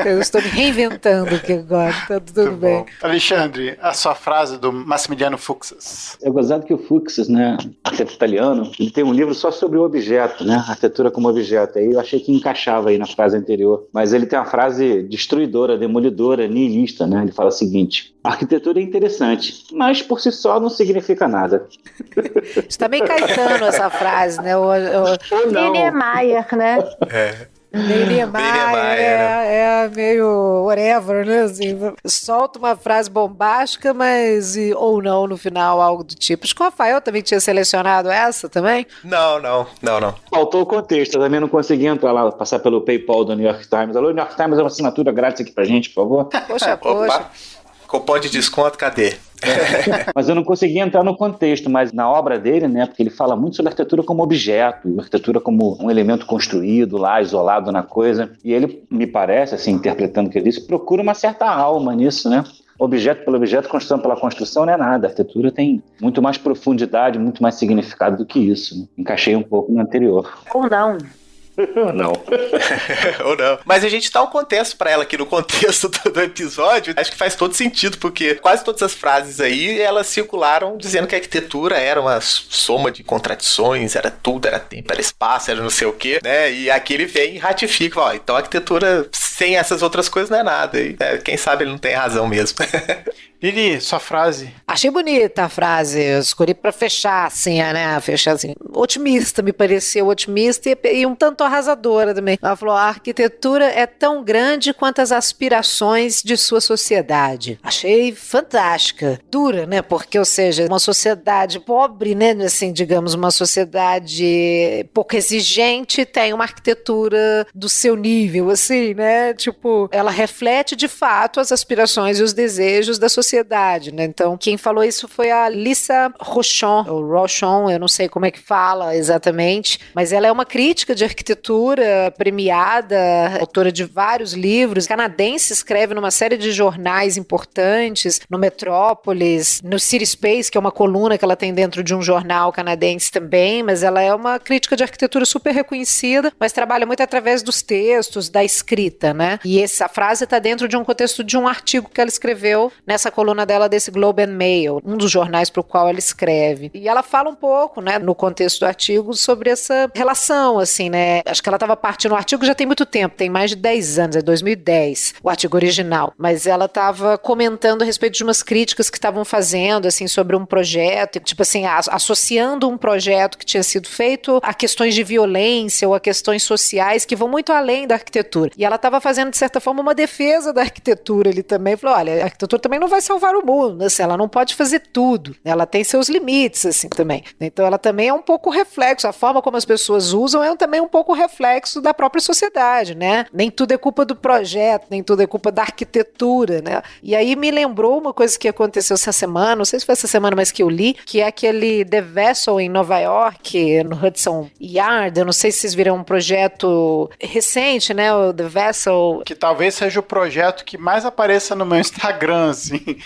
Eu estou me reinventando aqui agora, tá tudo bem. Alexandre, a sua frase do Massimiliano Fuchs. É gozado que o Fuchs, né, arquiteto italiano, ele tem um livro só sobre o objeto, né, arquitetura como objeto. Aí eu achei que encaixava aí na frase anterior. Mas ele tem uma frase destruidora, demolidora, nihilista, né? Ele fala o seguinte: a arquitetura é interessante, mas por si só não significa nada. Está bem Caetano essa frase, né? Niemeyer, né? Niemeyer é meio whatever, né? Assim, solta uma frase bombástica, mas ou não no final, algo do tipo. Acho que o Rafael também tinha selecionado essa também. Não. Faltou o contexto, eu também não consegui entrar lá, passar pelo PayPal do New York Times. Alô, New York Times, é uma assinatura grátis aqui pra gente, por favor. Poxa. Cupom de desconto, cadê? Mas eu não consegui entrar no contexto, mas na obra dele, né, porque ele fala muito sobre arquitetura como objeto, arquitetura como um elemento construído lá, isolado na coisa, e ele, me parece, assim, interpretando o que ele disse, procura uma certa alma nisso, né? Objeto pelo objeto, construção pela construção não é nada. A arquitetura tem muito mais profundidade, muito mais significado do que isso, né? Encaixei um pouco no anterior. Ou não. Não. Ou não. Mas a gente dá um contexto pra ela aqui no contexto do episódio. Acho que faz todo sentido, porque quase todas as frases aí, elas circularam dizendo que a arquitetura era uma soma de contradições, era tudo, era tempo, era espaço, era não sei o quê, né? E aqui ele vem e ratifica, ó, então a arquitetura sem essas outras coisas não é nada. E, quem sabe ele não tem razão mesmo. Lili, sua frase. Achei bonita a frase, eu escolhi pra fechar assim, né? Fechar assim. Otimista, me pareceu otimista e um tanto arrasadora também. Ela falou: a arquitetura é tão grande quanto as aspirações de sua sociedade. Achei fantástica. Dura, né? Porque, ou seja, uma sociedade pobre, né? Assim, digamos, uma sociedade pouco exigente tem uma arquitetura do seu nível, assim, né? Tipo, ela reflete de fato as aspirações e os desejos da sociedade, né? Então, quem falou isso foi a Lisa Rochon, ou Rochon, eu não sei como é que fala exatamente, mas ela é uma crítica de arquitetura premiada, autora de vários livros, canadense, escreve numa série de jornais importantes, no Metrópolis, no City Space, que é uma coluna que ela tem dentro de um jornal canadense também, mas ela é uma crítica de arquitetura super reconhecida, mas trabalha muito através dos textos, da escrita, né? E essa frase está dentro de um contexto de um artigo que ela escreveu nessa coluna dela desse Globe and Mail, um dos jornais para o qual ela escreve. E ela fala um pouco, né, no contexto do artigo, sobre essa relação, assim, né? Acho que ela estava partindo, o artigo já tem muito tempo, tem mais de 10 anos, é 2010, o artigo original, mas ela estava comentando a respeito de umas críticas que estavam fazendo, assim, sobre um projeto, tipo assim, associando um projeto que tinha sido feito a questões de violência ou a questões sociais que vão muito além da arquitetura. E ela estava fazendo, de certa forma, uma defesa da arquitetura ali também. Falou, olha, a arquitetura também não vai salvar o mundo, assim, ela não pode fazer tudo, ela tem seus limites, assim, também. Então ela também é um pouco reflexo, a forma como as pessoas usam é também um pouco reflexo da própria sociedade, né? Nem tudo é culpa do projeto, nem tudo é culpa da arquitetura, né? E aí me lembrou uma coisa que aconteceu essa semana, não sei se foi essa semana, mas que eu li, que é aquele The Vessel em Nova York, no Hudson Yard, eu não sei se vocês viram um projeto recente, né? O The Vessel. Que talvez seja o projeto que mais apareça no meu Instagram, assim.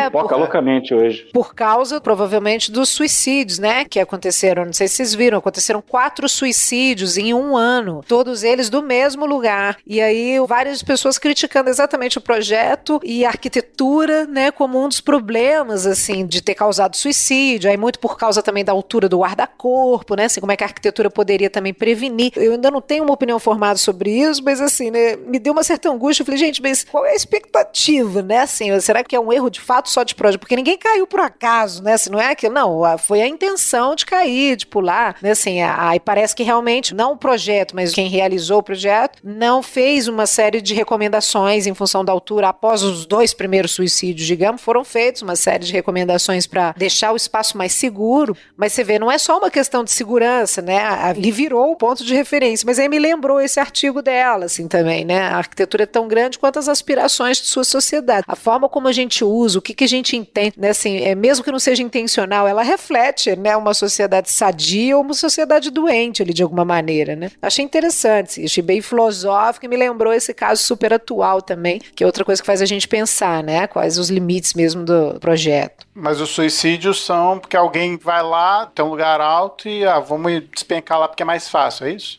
Pipoca loucamente hoje. Por causa, provavelmente, dos suicídios, né, que aconteceram. Não sei se vocês viram, aconteceram 4 suicídios em um ano, todos eles do mesmo lugar. E aí, várias pessoas criticando exatamente o projeto e a arquitetura, né, como um dos problemas, assim, de ter causado suicídio. Aí, muito por causa também da altura do guarda-corpo, né, assim, como é que a arquitetura poderia também prevenir. Eu ainda não tenho uma opinião formada sobre isso, mas, assim, né, me deu uma certa angústia. Eu falei, gente, mas qual é a expectativa, né, assim, será que é um erro de fato só de projeto, porque ninguém caiu por acaso, né? Se não é aquilo, não, foi a intenção de cair, de pular, né? Assim, aí parece que realmente, não o projeto, mas quem realizou o projeto, não fez uma série de recomendações em função da altura. Após os 2 primeiros suicídios, digamos, foram feitos uma série de recomendações para deixar o espaço mais seguro, mas você vê, não é só uma questão de segurança, né? Ali virou o ponto de referência, mas aí me lembrou esse artigo dela, assim, também, né? A arquitetura é tão grande quanto as aspirações de sua sociedade. A forma como a gente usa, o que a gente entende, né? Assim, mesmo que não seja intencional, ela reflete, né? Uma sociedade sadia ou uma sociedade doente ali, de alguma maneira, né? Achei interessante, achei bem filosófico e me lembrou esse caso super atual também, que é outra coisa que faz a gente pensar, né? Quais os limites mesmo do projeto. Mas os suicídios são porque alguém vai lá, tem um lugar alto e vamos despencar lá porque é mais fácil, é isso?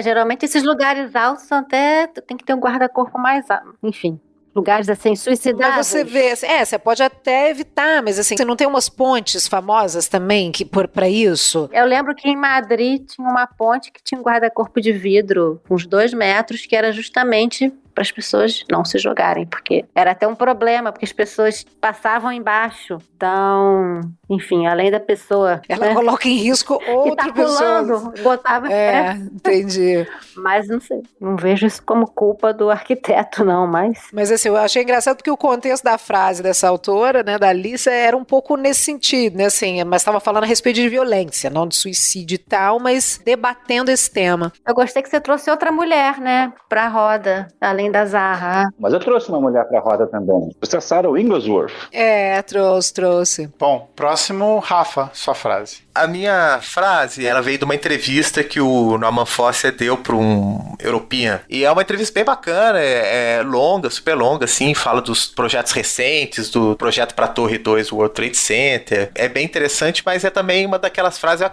Geralmente esses lugares altos até tem que ter um guarda-corpo mais alto, enfim. Lugares assim, suicidáveis. Mas você vê, você pode até evitar, mas assim, você não tem umas pontes famosas também para isso? Eu lembro que em Madrid tinha uma ponte que tinha um guarda-corpo de vidro, uns 2 metros, que era justamente para as pessoas não se jogarem, porque era até um problema, porque as pessoas passavam embaixo. Então, enfim, além da pessoa... Ela coloca em risco outra pessoa. Botava... Entendi. Mas não sei, não vejo isso como culpa do arquiteto, não, mas... Mas assim, eu achei engraçado porque o contexto da frase dessa autora, né, da Alice, era um pouco nesse sentido, né, assim, mas estava falando a respeito de violência, não de suicídio e tal, mas debatendo esse tema. Eu gostei que você trouxe outra mulher, né, pra roda, além da Zaha. Mas eu trouxe uma mulher pra roda também. Você é Sarah Wigglesworth. Trouxe. Bom, próximo, Rafa, sua frase. A minha frase, ela veio de uma entrevista que o Norman Foster deu para um European. E é uma entrevista bem bacana, é longa, super longa, assim, fala dos projetos recentes, do projeto para a Torre 2 World Trade Center. É bem interessante, mas é também uma daquelas frases,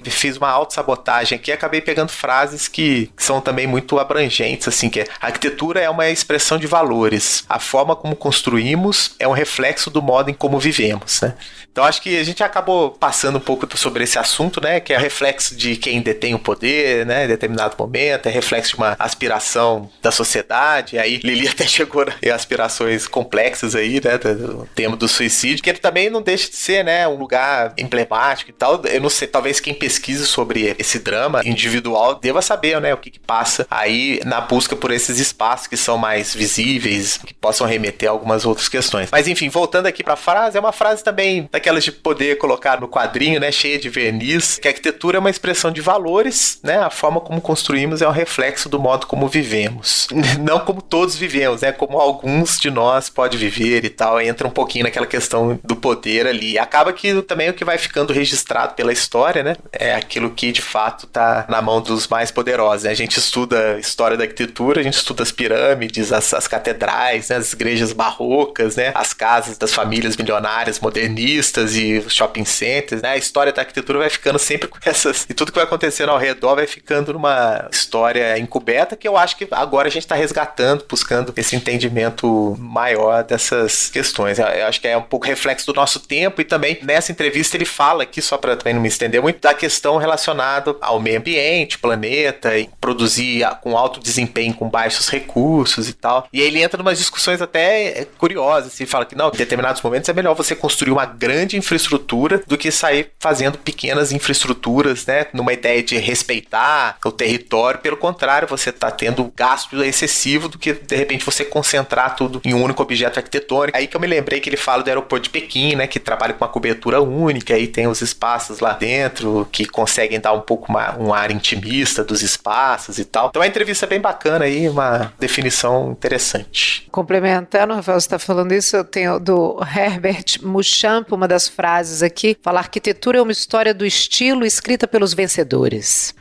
fiz uma autossabotagem aqui, acabei pegando frases que são também muito abrangentes, assim, que a arquitetura é uma expressão de valores. A forma como construímos é um reflexo do modo em como vivemos, né? Então acho que a gente acabou passando um pouco sobre esse assunto, né, que é reflexo de quem detém o poder, né, em determinado momento, é reflexo de uma aspiração da sociedade. Aí Lili até chegou em aspirações complexas aí, né, do tema do suicídio, que ele também não deixa de ser, né, um lugar emblemático e tal. Eu não sei, talvez quem pesquise sobre esse drama individual deva saber, né, o que passa aí na busca por esses espaços que são mais visíveis, que possam remeter a algumas outras questões. Mas enfim, voltando aqui pra frase, é uma frase também daquelas de poder colocar no quadrinho, né, cheia de verniz, que a arquitetura é uma expressão de valores, né, a forma como construímos é um reflexo do modo como vivemos. Não como todos vivemos, né, como alguns de nós pode viver e tal, entra um pouquinho naquela questão do poder ali. Acaba que também o que vai ficando registrado pela história, né, é aquilo que de fato tá na mão dos mais poderosos, né? A gente estuda a história da arquitetura, a gente estuda as pirâmides, as catedrais, né, as igrejas barrocas, né, as casas das famílias milionárias modernistas e os shopping centers, né, a história da arquitetura vai ficando sempre com essas... E tudo que vai acontecendo ao redor vai ficando numa história encoberta, que eu acho que agora a gente está resgatando, buscando esse entendimento maior dessas questões. Eu acho que é um pouco reflexo do nosso tempo, e também nessa entrevista ele fala aqui, só para também não me estender muito, da questão relacionada ao meio ambiente, planeta, e produzir com alto desempenho com baixos recursos e tal. E aí ele entra em umas discussões até curiosas, ele fala que não, em determinados momentos é melhor você construir uma grande infraestrutura do que sair fazendo pequenas infraestruturas, né, numa ideia de respeitar o território. Pelo contrário, você está tendo gasto excessivo do que, de repente, você concentrar tudo em um único objeto arquitetônico. Aí que eu me lembrei que ele fala do aeroporto de Pequim, né, que trabalha com uma cobertura única, aí tem os espaços lá dentro que conseguem dar um pouco um ar intimista dos espaços e tal. Então a entrevista é bem bacana aí, uma definição interessante. Complementando, Rafael, você está falando isso, eu tenho do Herbert Muchamp, uma das frases aqui, fala: arquitetura é uma história do estilo escrita pelos vencedores.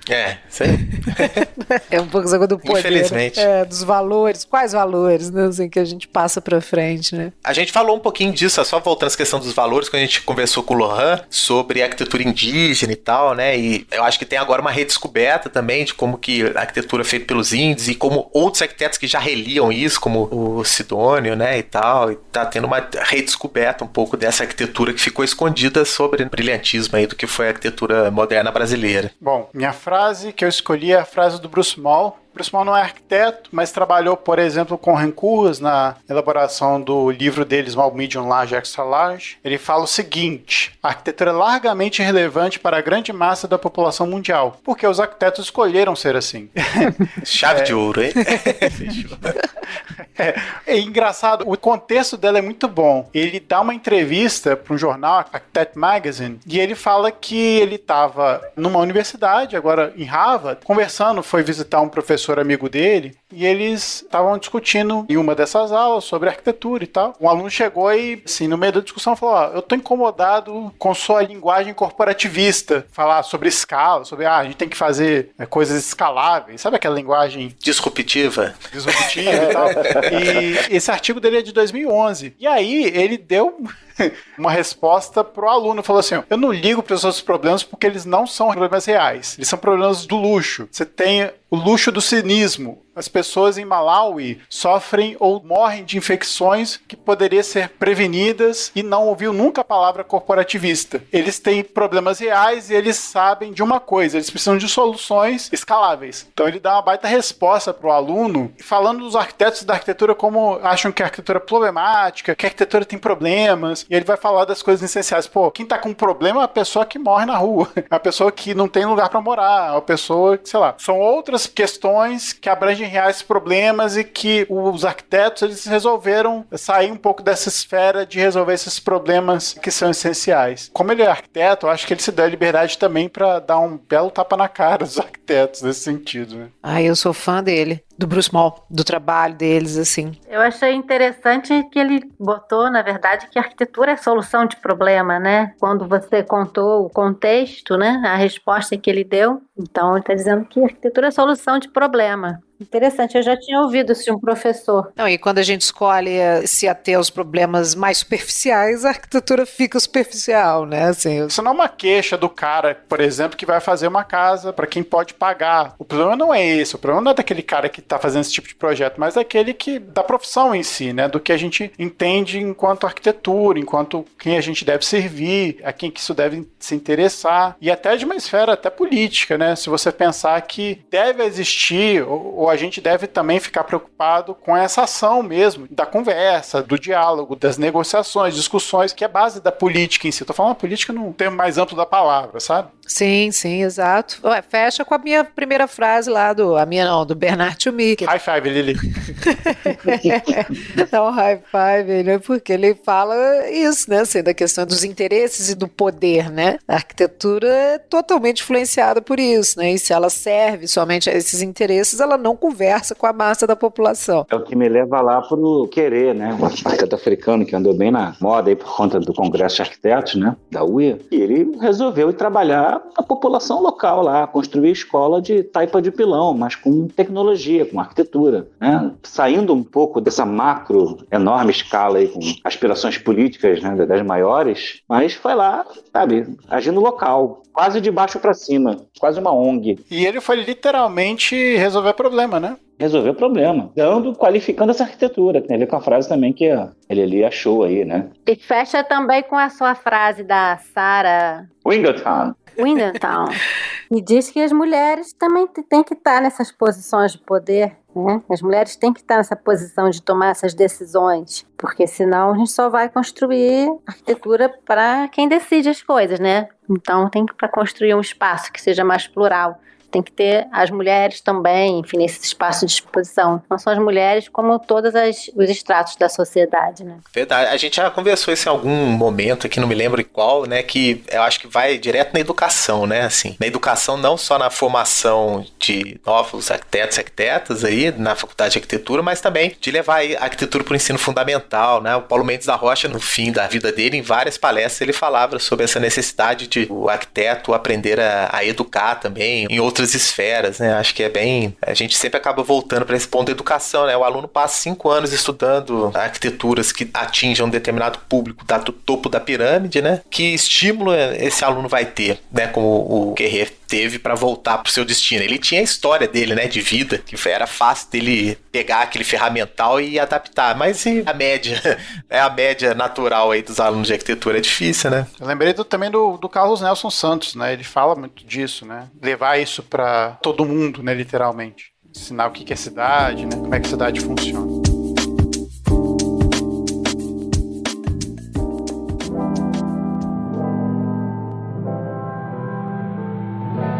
Isso aí. É um pouco essa coisa do poder. Infelizmente. Dos valores. Quais valores, né, assim, que a gente passa pra frente, né? A gente falou um pouquinho disso, só voltando à questão dos valores, quando a gente conversou com o Lohan sobre arquitetura indígena e tal, né? E eu acho que tem agora uma redescoberta também de como que a arquitetura é feita pelos índios e como outros arquitetos que já reliam isso, como o Sidônio, né, e tal. E tá tendo uma redescoberta um pouco dessa arquitetura que ficou escondida sobre o brilhantismo aí do que foi a arquitetura moderna brasileira. Bom, minha frase que eu escolhi é a frase do do Bruce Moll. Bruce Moll não é arquiteto, mas trabalhou, por exemplo, com Rencours na elaboração do livro dele, Small, Medium, Large, Extra Large. Ele fala o seguinte: a arquitetura é largamente relevante para a grande massa da população mundial, porque os arquitetos escolheram ser assim. Chave de ouro, hein? É engraçado, o contexto dela é muito bom. Ele dá uma entrevista para um jornal, Architect Magazine, e ele fala que ele estava numa universidade, agora em Harvard, conversando, foi visitar um professor amigo dele, e eles estavam discutindo em uma dessas aulas sobre arquitetura e tal. Um aluno chegou e, assim, no meio da discussão falou: ó, eu tô incomodado com sua linguagem corporativista, falar sobre escala, sobre, a gente tem que fazer coisas escaláveis, sabe aquela linguagem Disruptiva e tal. E esse artigo dele é de 2011. E aí ele deu uma resposta pro aluno, falou assim: eu não ligo para os seus problemas porque eles não são problemas reais, eles são problemas do luxo. Você tem o luxo do cinismo. As pessoas em Malawi sofrem ou morrem de infecções que poderiam ser prevenidas e não ouviu nunca a palavra corporativista. Eles têm problemas reais e eles sabem de uma coisa: eles precisam de soluções escaláveis. Então ele dá uma baita resposta pro aluno, falando dos arquitetos da arquitetura como acham que a arquitetura é problemática, que a arquitetura tem problemas, e ele vai falar das coisas essenciais. Pô, quem tá com problema é a pessoa que morre na rua, a pessoa que não tem lugar para morar, a pessoa que, sei lá, são outras questões que abrangem reais problemas e que os arquitetos, eles resolveram sair um pouco dessa esfera de resolver esses problemas que são essenciais. Como ele é arquiteto, eu acho que ele se dá a liberdade também para dar um belo tapa na cara dos arquitetos nesse sentido, né? Eu sou fã dele, do Bruce Moll, do trabalho deles, assim. Eu achei interessante que ele botou, na verdade, que a arquitetura é solução de problema, né? Quando você contou o contexto, né? A resposta que ele deu. Então, ele está dizendo que a arquitetura é solução de problema. Interessante, eu já tinha ouvido isso de um professor. Não, e quando a gente escolhe se ater aos problemas mais superficiais, a arquitetura fica superficial, né? Assim, isso não é uma queixa do cara, por exemplo, que vai fazer uma casa para quem pode pagar. O problema não é esse, o problema não é daquele cara que está fazendo esse tipo de projeto, mas daquele que, da profissão em si, né? Do que a gente entende enquanto arquitetura, enquanto quem a gente deve servir, a quem que isso deve se interessar, e até de uma esfera até política, né? Se você pensar que deve existir, ou a gente deve também ficar preocupado com essa ação mesmo, da conversa, do diálogo, das negociações, discussões, que é base da política em si. Estou falando política no termo mais amplo da palavra, sabe? Sim, exato. Fecha com a minha primeira frase lá do Bernard Tchumi. High five, Lili. Não, high five, né? Porque ele fala isso, né? Assim, da questão dos interesses e do poder, né? A arquitetura é totalmente influenciada por isso, né? E se ela serve somente a esses interesses, ela não conversa com a massa da população. É o que me leva lá pro Querer, né? Um arquiteto africano que andou bem na moda aí por conta do Congresso de Arquitetos, né? Da UIA. E ele resolveu ir trabalhar a população local lá, construir escola de taipa de pilão, mas com tecnologia, com arquitetura, né? Saindo um pouco dessa macro, enorme escala aí, com aspirações políticas, né, das maiores, mas foi lá, sabe, agindo local, quase de baixo para cima, quase uma ONG. E ele foi literalmente resolver problema, né? Resolver o problema, qualificando essa arquitetura. Tem a ver com a frase também que ele ali achou aí, né? E fecha também com a sua frase da Sarah Wingertown. E diz que as mulheres também têm que estar nessas posições de poder, né? As mulheres têm que estar nessa posição de tomar essas decisões, porque senão a gente só vai construir arquitetura para quem decide as coisas, né? Então tem que, para construir um espaço que seja mais plural, tem que ter as mulheres também, enfim, nesse espaço de exposição. Não só as mulheres, como todos os estratos da sociedade, né? Verdade. A gente já conversou isso em algum momento aqui, não me lembro qual, né? Que eu acho que vai direto na educação, né? Assim, na educação, não só na formação de novos arquitetos e arquitetas aí, na faculdade de arquitetura, mas também de levar a arquitetura para o ensino fundamental, né? O Paulo Mendes da Rocha, no fim da vida dele, em várias palestras, ele falava sobre essa necessidade de o arquiteto aprender a educar também, em outras esferas, né? Acho que é bem... A gente sempre acaba voltando para esse ponto da educação, né? O aluno passa 5 anos estudando arquiteturas que atinjam um determinado público do topo da pirâmide, né? Que estímulo esse aluno vai ter, né? Como o Guerreiro teve pra voltar pro seu destino. Ele tinha a história dele, né, de vida, que era fácil dele pegar aquele ferramental e adaptar, mas e a média? É a média natural aí dos alunos de arquitetura, é difícil, né? Eu lembrei também do Carlos Nelson Santos, né? Ele fala muito disso, né? Levar isso pra todo mundo, né, literalmente. Ensinar o que é cidade, né? Como é que a cidade funciona.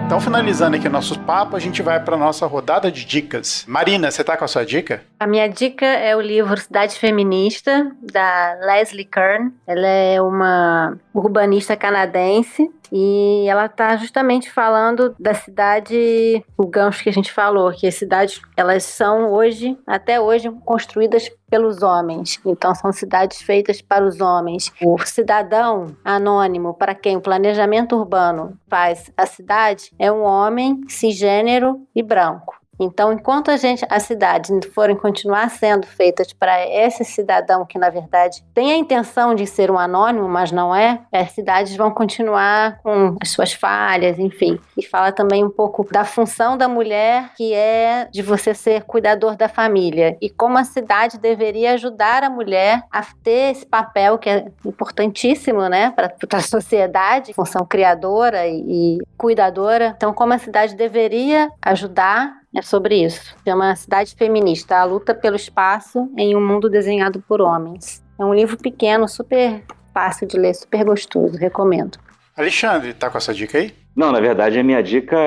Então, finalizando aqui o nosso papo, a gente vai para nossa rodada de dicas. Marina, você tá com a sua dica? A minha dica é o livro Cidade Feminista, da Leslie Kern. Ela é uma urbanista canadense e ela está justamente falando da cidade, o gancho que a gente falou, que as cidades, elas são hoje, até hoje, construídas pelos homens. Então, são cidades feitas para os homens. O cidadão anônimo, para quem o planejamento urbano faz a cidade, é um homem cisgênero e branco. Então, enquanto as cidades forem continuar sendo feitas para esse cidadão que, na verdade, tem a intenção de ser um anônimo, mas não é, as cidades vão continuar com as suas falhas, enfim. E fala também um pouco da função da mulher, que é de você ser cuidador da família. E como a cidade deveria ajudar a mulher a ter esse papel que é importantíssimo, né, para a sociedade, função criadora e cuidadora. Então, como a cidade deveria ajudar. É sobre isso. Chama Cidade Feminista, a luta pelo espaço em um mundo desenhado por homens. É um livro pequeno, super fácil de ler, super gostoso, recomendo. Alexandre, tá com essa dica aí? Não, na verdade, a minha dica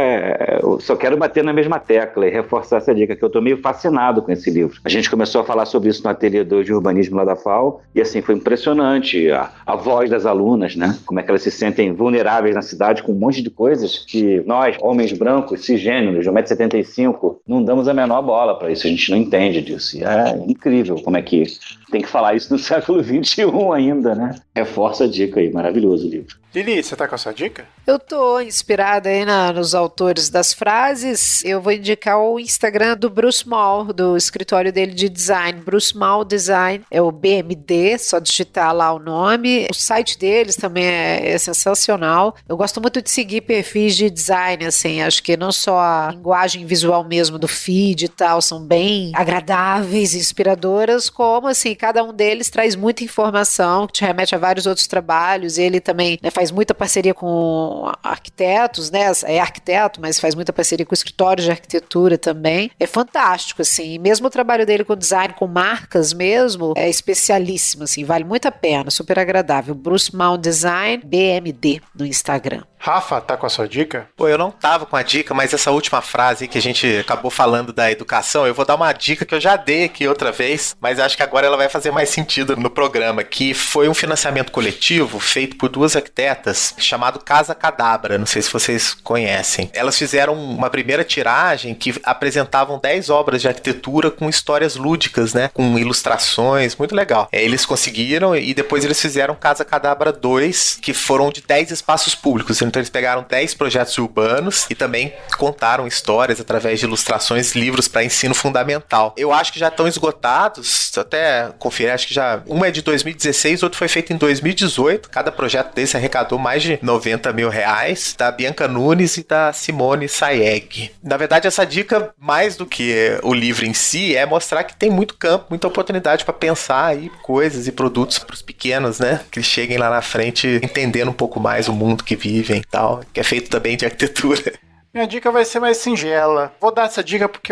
eu só quero bater na mesma tecla e reforçar essa dica, que eu estou meio fascinado com esse livro. A gente começou a falar sobre isso no ateliê 2 de urbanismo lá da FAO, e assim, foi impressionante a voz das alunas, né? Como é que elas se sentem vulneráveis na cidade com um monte de coisas que nós, homens brancos, cisgêneros, de 1,75 m, não damos a menor bola para isso, a gente não entende disso. E é incrível como é que tem que falar isso no século XXI ainda, né? Reforça a dica aí, maravilhoso o livro. Lili, você tá com a sua dica? Eu tô inspirada aí nos autores das frases. Eu vou indicar o Instagram do Bruce Mall, do escritório dele de design. Bruce Mall Design, é o BMD, só digitar lá o nome. O site deles também é sensacional. Eu gosto muito de seguir perfis de design, assim, acho que não só a linguagem visual mesmo do feed e tal, são bem agradáveis e inspiradoras, como, assim, cada um deles traz muita informação, que te remete a vários outros trabalhos. Ele também, né, faz muita parceria com arquitetos, né? É arquiteto, mas faz muita parceria com escritórios de arquitetura também. É fantástico, assim. E mesmo o trabalho dele com design, com marcas mesmo, é especialíssimo, assim. Vale muito a pena, super agradável. Bruce Mall Design, BMD, no Instagram. Rafa, tá com a sua dica? Pô, eu não tava com a dica, mas essa última frase que a gente acabou falando da educação, eu vou dar uma dica que eu já dei aqui outra vez, mas acho que agora ela vai fazer mais sentido no programa, que foi um financiamento coletivo feito por duas arquitetas, chamado Casa Cadabra, não sei se vocês conhecem. Elas fizeram uma primeira tiragem que apresentavam 10 obras de arquitetura com histórias lúdicas, né, com ilustrações, muito legal. Eles conseguiram e depois eles fizeram Casa Cadabra 2, que foram de 10 espaços públicos. Então eles pegaram 10 projetos urbanos e também contaram histórias através de ilustrações, livros para ensino fundamental. Eu acho que já estão esgotados, até conferir, acho que já uma é de 2016, outro foi feito em 2018. Cada projeto desse arrecadou mais de 90 mil reais, da Bianca Nunes e da Simone Sayeg. Na verdade, essa dica, mais do que o livro em si, é mostrar que tem muito campo, muita oportunidade para pensar aí coisas e produtos para os pequenos, né? Que eles cheguem lá na frente entendendo um pouco mais o mundo que vivem. Tal, que é feito também de arquitetura. Minha dica vai ser mais singela. Vou dar essa dica porque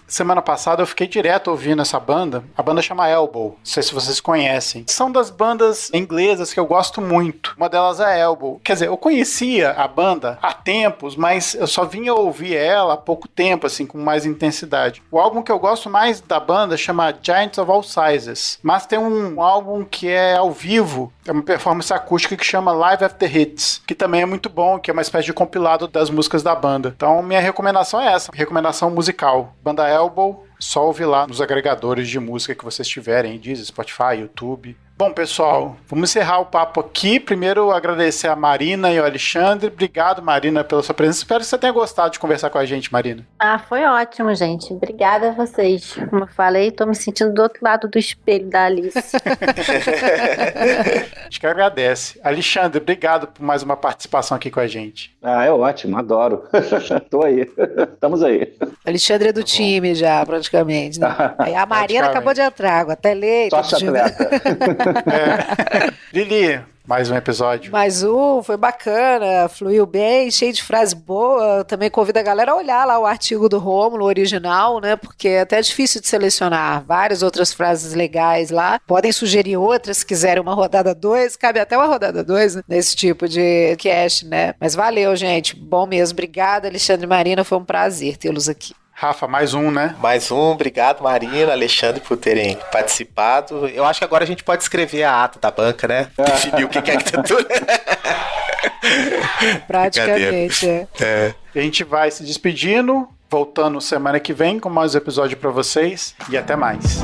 semana passada eu fiquei direto ouvindo essa banda. A banda chama Elbow. Não sei se vocês conhecem. São das bandas inglesas que eu gosto muito. Uma delas é Elbow. Quer dizer, eu conhecia a banda há tempos, mas eu só vinha ouvir ela há pouco tempo, assim, com mais intensidade. O álbum que eu gosto mais da banda chama Giants of All Sizes. Mas tem um álbum que é ao vivo, é uma performance acústica que chama Live After Hits, que também é muito bom, que é uma espécie de compilado das músicas da banda. Então, minha recomendação é essa, recomendação musical. Banda Elbow, só ouvir lá nos agregadores de música que vocês tiverem, Deezer, Spotify, YouTube. Bom, pessoal, vamos encerrar o papo aqui. Primeiro, agradecer a Marina e o Alexandre. Obrigado, Marina, pela sua presença. Espero que você tenha gostado de conversar com a gente, Marina. Foi ótimo, gente. Obrigada a vocês. Como eu falei, tô me sentindo do outro lado do espelho da Alice. A gente que agradece. Alexandre, obrigado por mais uma participação aqui com a gente. É ótimo, adoro. Tô aí. Estamos aí. Alexandre é do time já, praticamente. Né? Aí a Marina acabou de entrar, agora até lei. Sócio atleta. Lili, mais um episódio. Mais um, foi bacana, fluiu bem, cheio de frases boas. Também convido a galera a olhar lá o artigo do Rômulo original, né? Porque é até difícil de selecionar várias outras frases legais lá. Podem sugerir outras, se quiserem uma rodada 2, cabe até uma rodada 2, né? Nesse tipo de cast, né? Mas valeu, gente. Bom mesmo. Obrigada, Alexandre e Marina. Foi um prazer tê-los aqui. Rafa, mais um, né? Mais um, obrigado Marina, Alexandre por terem participado. Eu acho que agora a gente pode escrever a ata da banca, né? Definir o que é arquitetura. Praticamente, A gente vai se despedindo, voltando semana que vem com mais um episódio para vocês e até mais.